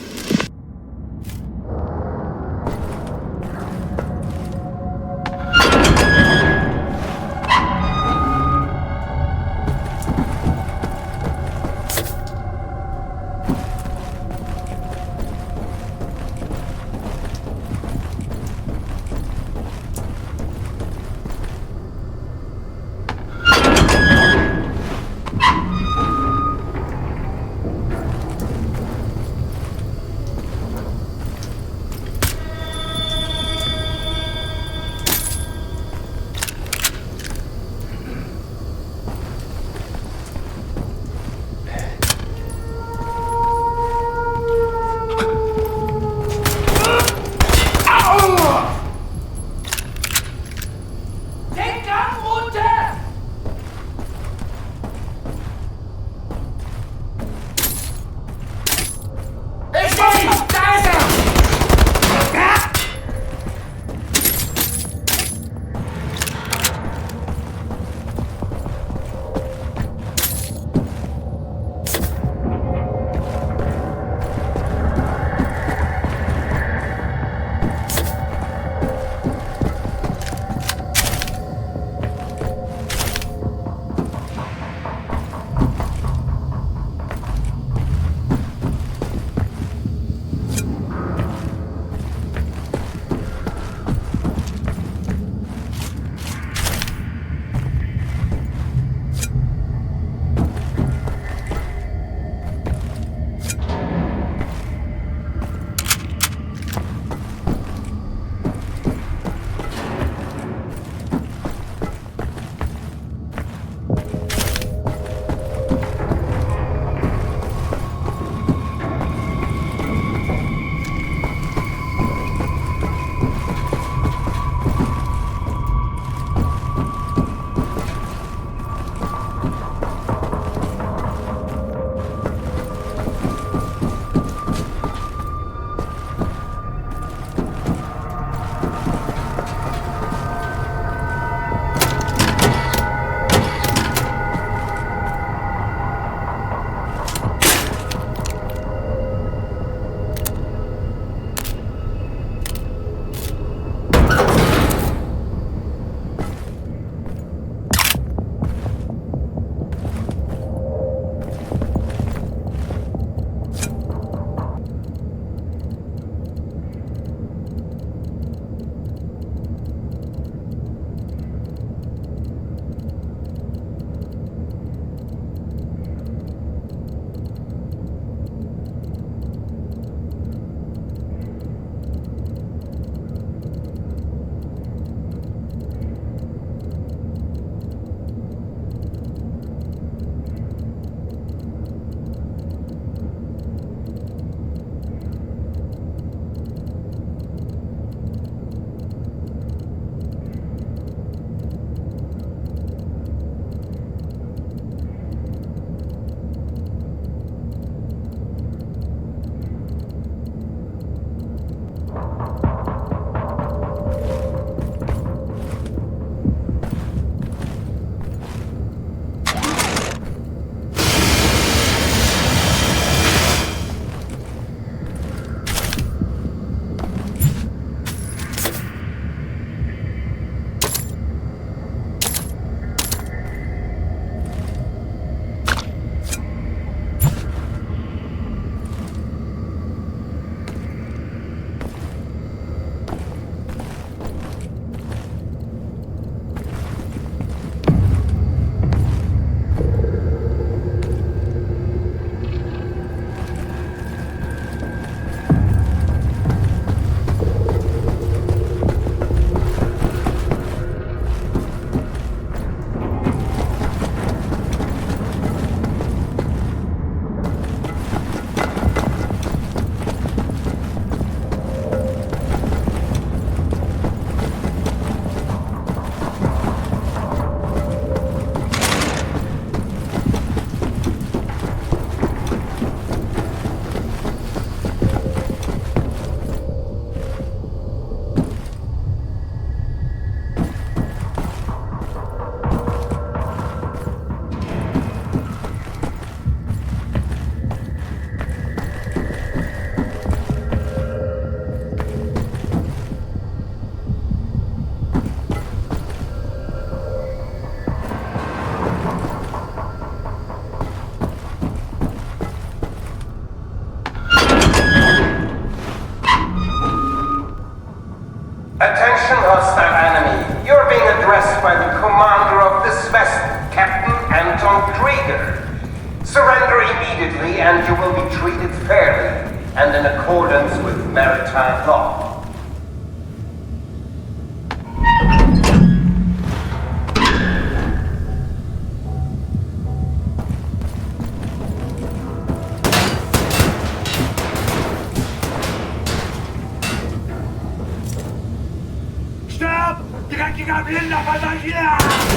immediately and you will be treated fairly and in accordance with maritime law. Sterb! Dreckiger blinder Passagier!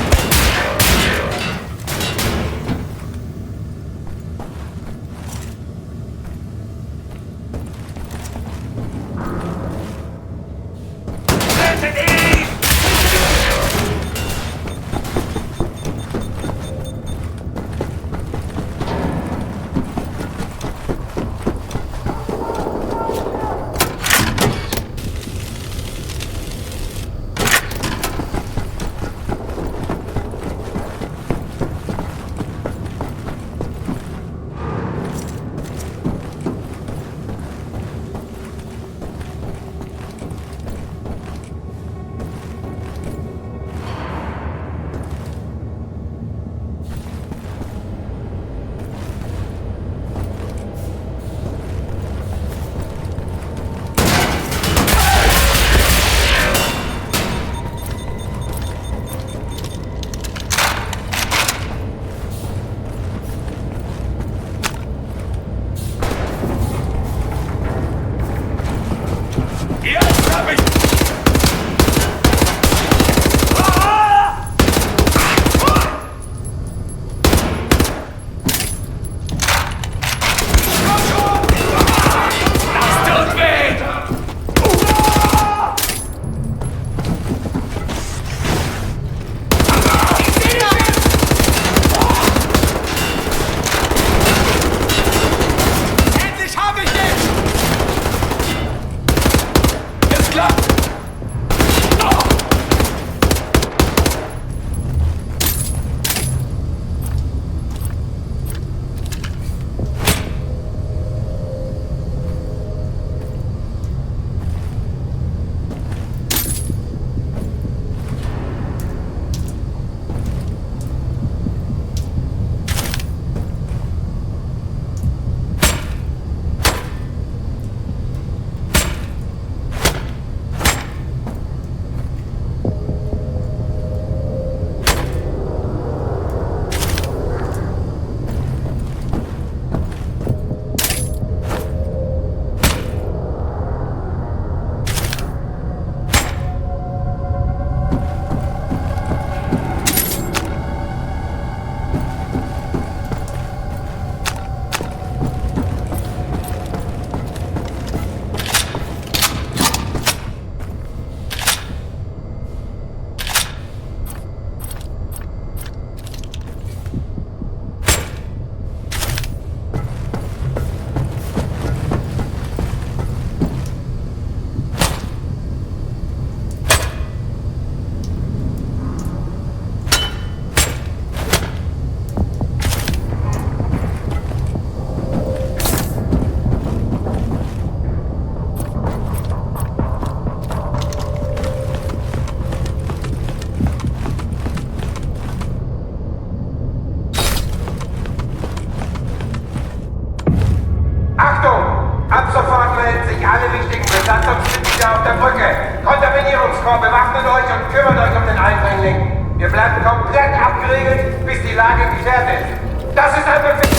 Besatzungsmitglieder auf der Brücke. Kontaminierungskorps, bewaffnet euch und kümmert euch um den Eindringling. Wir bleiben komplett abgeriegelt, bis die Lage geklärt ist. Das ist ein Befehl.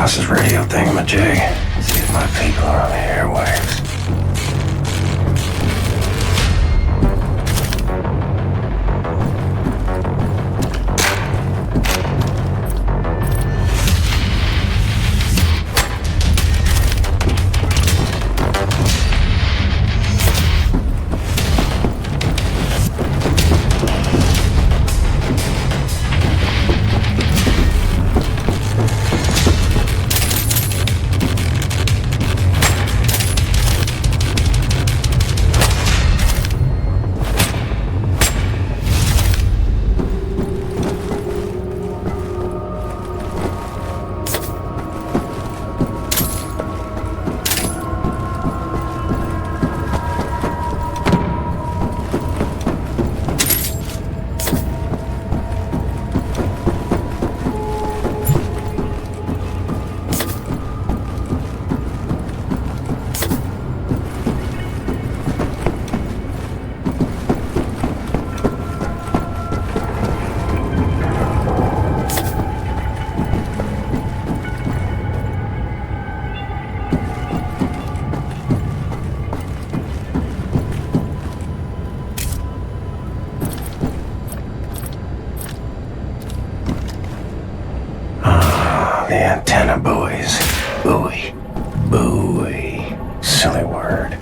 boss's radio thingamajig. See if my people are on the airwaves. The antenna buoys. Buoy. Buoy. Silly word.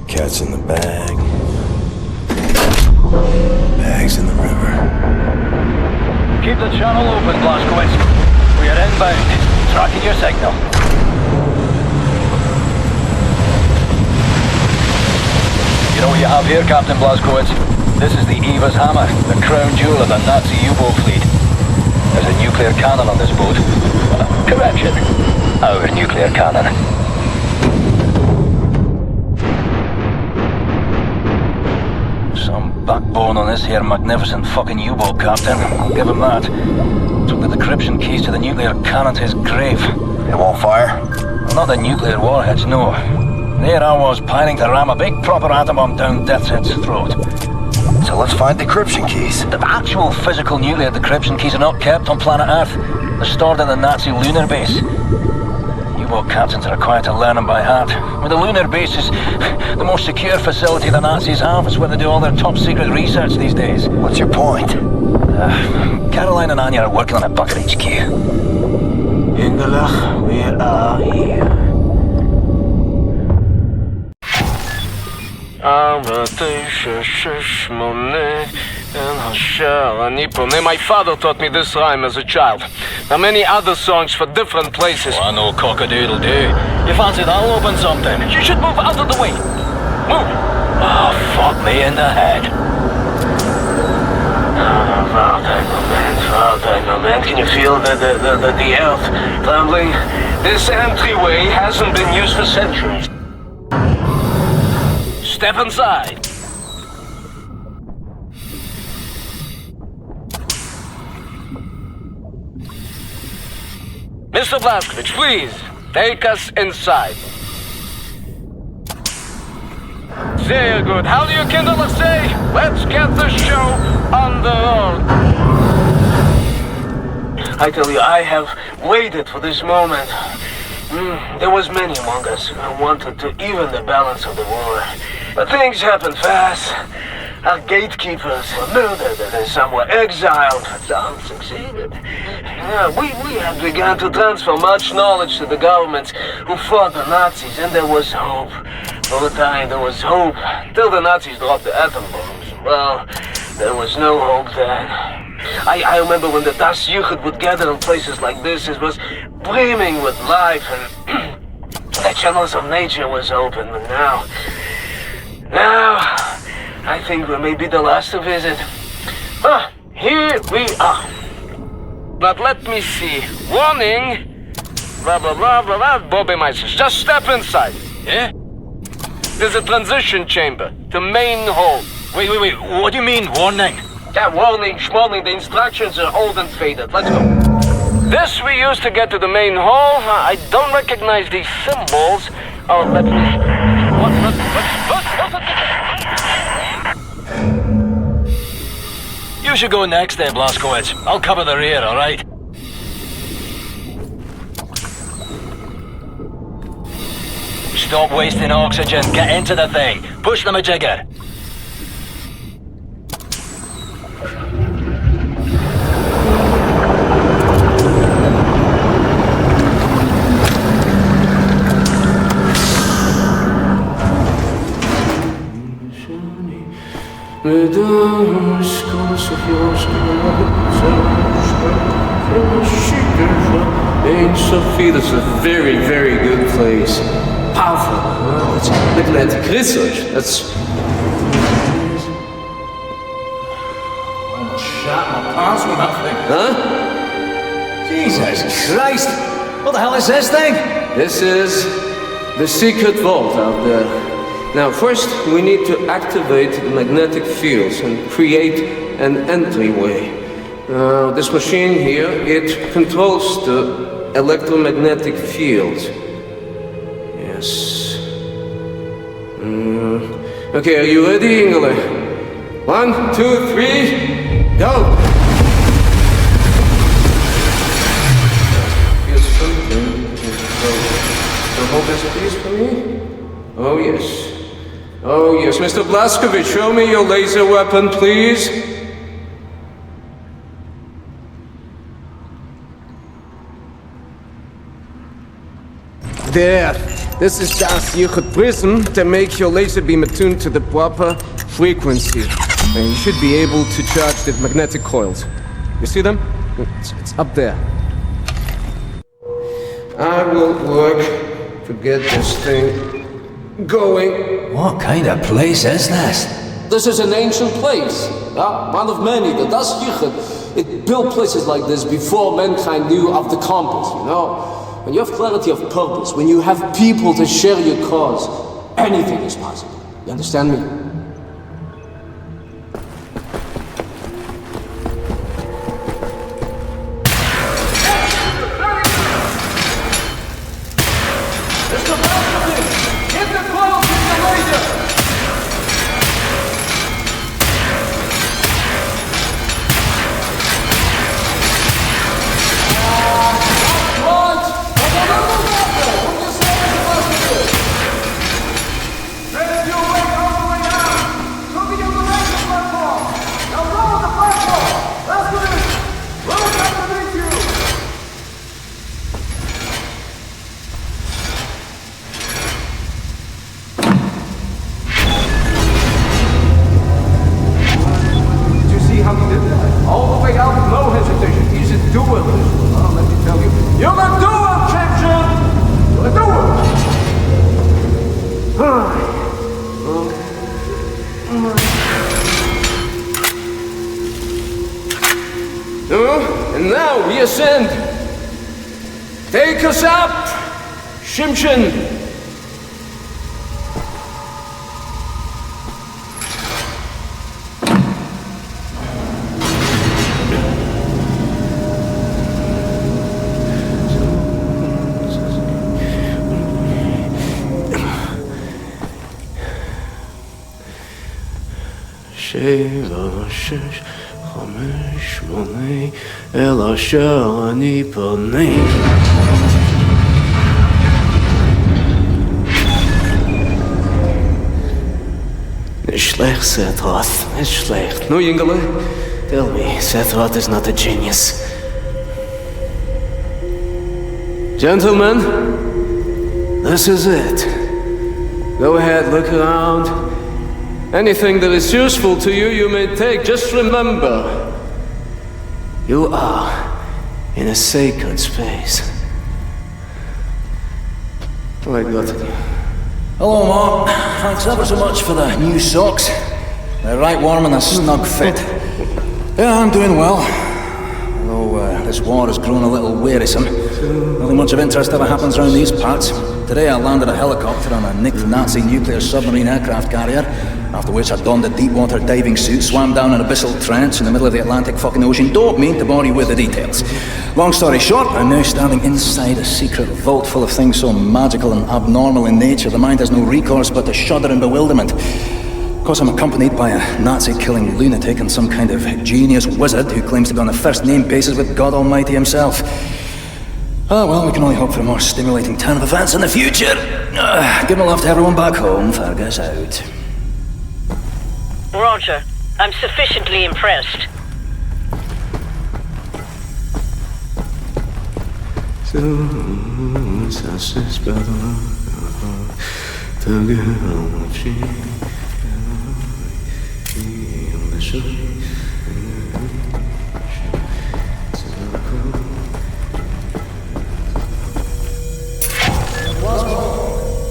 Cat's in the bag. Bag's in the river. Keep the channel open, Blazkowicz. We are inbound. Tracking your signal. You know what you have here, Captain Blazkowicz? This is the Eva's Hammer, the crown jewel of the Nazi U-boat fleet. There's a nuclear cannon on this boat. Correction. Our nuclear cannon. Some backbone on this here magnificent fucking U-boat, Captain. I'll give him that. Took the decryption keys to the nuclear cannon to his grave. It won't fire? Well, not the nuclear warheads, no. There I was, pining to ram a big proper atom bomb down Deathhead's throat. So let's find decryption keys. The actual physical nuclear decryption keys are not kept on planet Earth. They're stored in the Nazi lunar base. U-boat captains are required to learn them by heart. Well, the lunar base is the most secure facility the Nazis have. It's where they do all their top-secret research these days. What's your point? Caroline and Anya are working on a bucket HQ. Engelach, we are here. 'Nipone. My father taught me this rhyme as a child. There are many other songs for different places. Oh, no cock-a-doodle-doo. You fancy that'll open something? You should move out of the way. Move! Oh, fuck me in the head. Moment. Can you feel the earth trembling? This entryway hasn't been used for centuries. Step inside. Mr. Blazkowicz, please, take us inside. Very good. How do you kindle say? Let's get the show on the road. I tell you, I have waited for this moment. There was many among us who wanted to even the balance of the war. But things happened fast. Our gatekeepers were murdered and some were exiled, but some succeeded. We have begun to transfer much knowledge to the governments who fought the Nazis, and there was hope. For a time there was hope, till the Nazis dropped the atom bombs. Well, there was no hope then. I remember when the Das Jugend would gather in places like this, it was brimming with life, and the channels of nature was open, but now Now, I think we may be the last to visit. Ah, here we are. But let me see. Warning. Blah, blah, blah, blah, blah. Bobby Meisters. Just step inside. Yeah? There's a transition chamber to main hall. Wait. What do you mean, warning? Yeah, warning, schmorning. The instructions are old and faded. Let's go. This we use to get to the main hall. I don't recognize these symbols. Oh, let me... What? You should go next there, Blazkowicz. I'll cover the rear, alright? Stop wasting oxygen. Get into the thing. Push the majigger. This is a very, very good place. Powerful. Look at that research. That's... Almost shot my pants with that thing. Huh? Jesus Christ! What the hell is this thing? This is the secret vault out there. Now, first, we need to activate the magnetic fields and create an entryway. This machine here, it controls the electromagnetic fields. Yes. Okay, are you ready, Ingele? 1, 2, 3, go! Here's something. So hold this please for me. Oh, yes. Oh, yes. Mr. Blazkowicz, show me your laser weapon, please. There. This is das Yichud prism to make your laser beam attuned to the proper frequency. And you should be able to charge the magnetic coils. You see them? It's up there. I will work to get this thing going. What kind of place is this? This is an ancient place. One of many. The Das Yichud, it built places like this before mankind knew of the compass, you know? When you have clarity of purpose, when you have people to share your cause, anything is possible. You understand me? And now we ascend. Take us up, Shimshin. Nicht schlecht, Sethroth. Nicht schlecht. No, Ingele? Tell me, Sethroth is not a genius. Gentlemen, this is it. Go ahead, look around. Anything that is useful to you, you may take. Just remember, you are in a sacred space. Oh, I got it. Hello, Mom. Thanks ever so much for the new socks. They're right warm and a snug fit. Yeah, I'm doing well. Although this war has grown a little wearisome. Nothing much of interest ever happens around these parts. Today I landed a helicopter on a nicked Nazi nuclear submarine aircraft carrier, after which I donned a deep-water diving suit, swam down an abyssal trench in the middle of the Atlantic fucking ocean. Don't mean to bore you with the details. Long story short, I'm now standing inside a secret vault full of things so magical and abnormal in nature, the mind has no recourse but to shudder in bewilderment. Of course, I'm accompanied by a Nazi-killing lunatic and some kind of genius wizard who claims to be on a first-name basis with God Almighty himself. Oh, well, we can only hope for a more stimulating turn of events in the future. Give my love to everyone back home. Fergus out. Roger. I'm sufficiently impressed.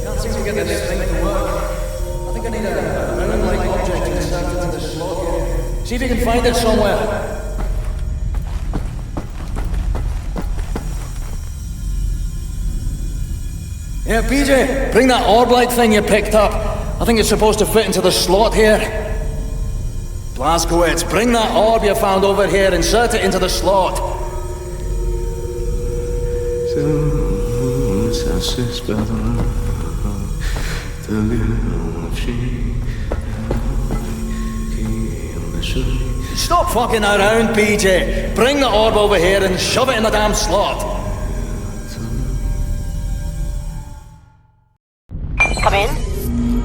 Can't seem to get this thing to work. I think I need a moon-like object inserted into the slot here. See if you can find it somewhere. Yeah, PJ, bring that orb-like thing you picked up. I think it's supposed to fit into the slot here. Blazkowicz, bring that orb you found over here, insert it into the slot. Stop fucking around, PJ. Bring the orb over here and shove it in the damn slot. Come in.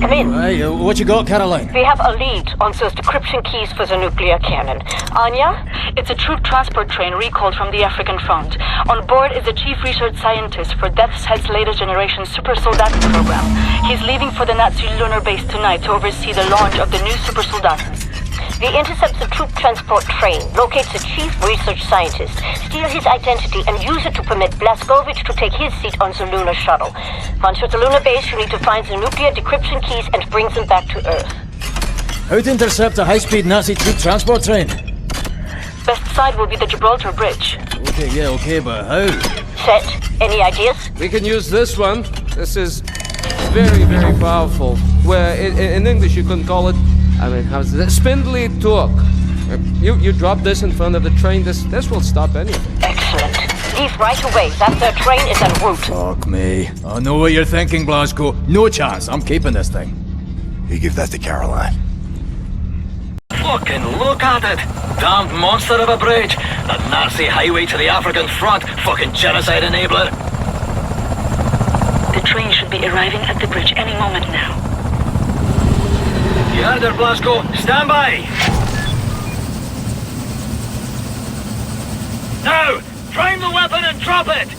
Come in. Hey, what you got, Caroline? We have a lead on those decryption keys for the nuclear cannon. Anya? It's a troop transport train recalled from the African front. On board is the chief research scientist for Death's Head's latest generation super soldat program. He's leaving for the Nazi lunar base tonight to oversee the launch of the new super soldat. He intercepts the troop transport train, locates the chief research scientist, steal his identity, and use it to permit Blazkowicz to take his seat on the lunar shuttle. Once you're at the lunar base, you need to find the nuclear decryption keys and bring them back to Earth. How to intercept a high-speed Nazi troop transport train? Best side will be the Gibraltar Bridge. Okay, but how? Set. Any ideas? We can use this one. This is very, very powerful. Where in English you couldn't call it, how's it? Spindly torque. You drop this in front of the train, this will stop anything. Excellent. Leave right away. That third train is en route. Fuck me. I know what you're thinking, Blazko. No chance. I'm keeping this thing. You give that to Caroline. Fucking look at it! Damned monster of a bridge! The Nazi highway to the African front! Fucking genocide enabler! The train should be arriving at the bridge any moment now. You heard her, Blazko! Stand by! Now! Prime the weapon and drop it!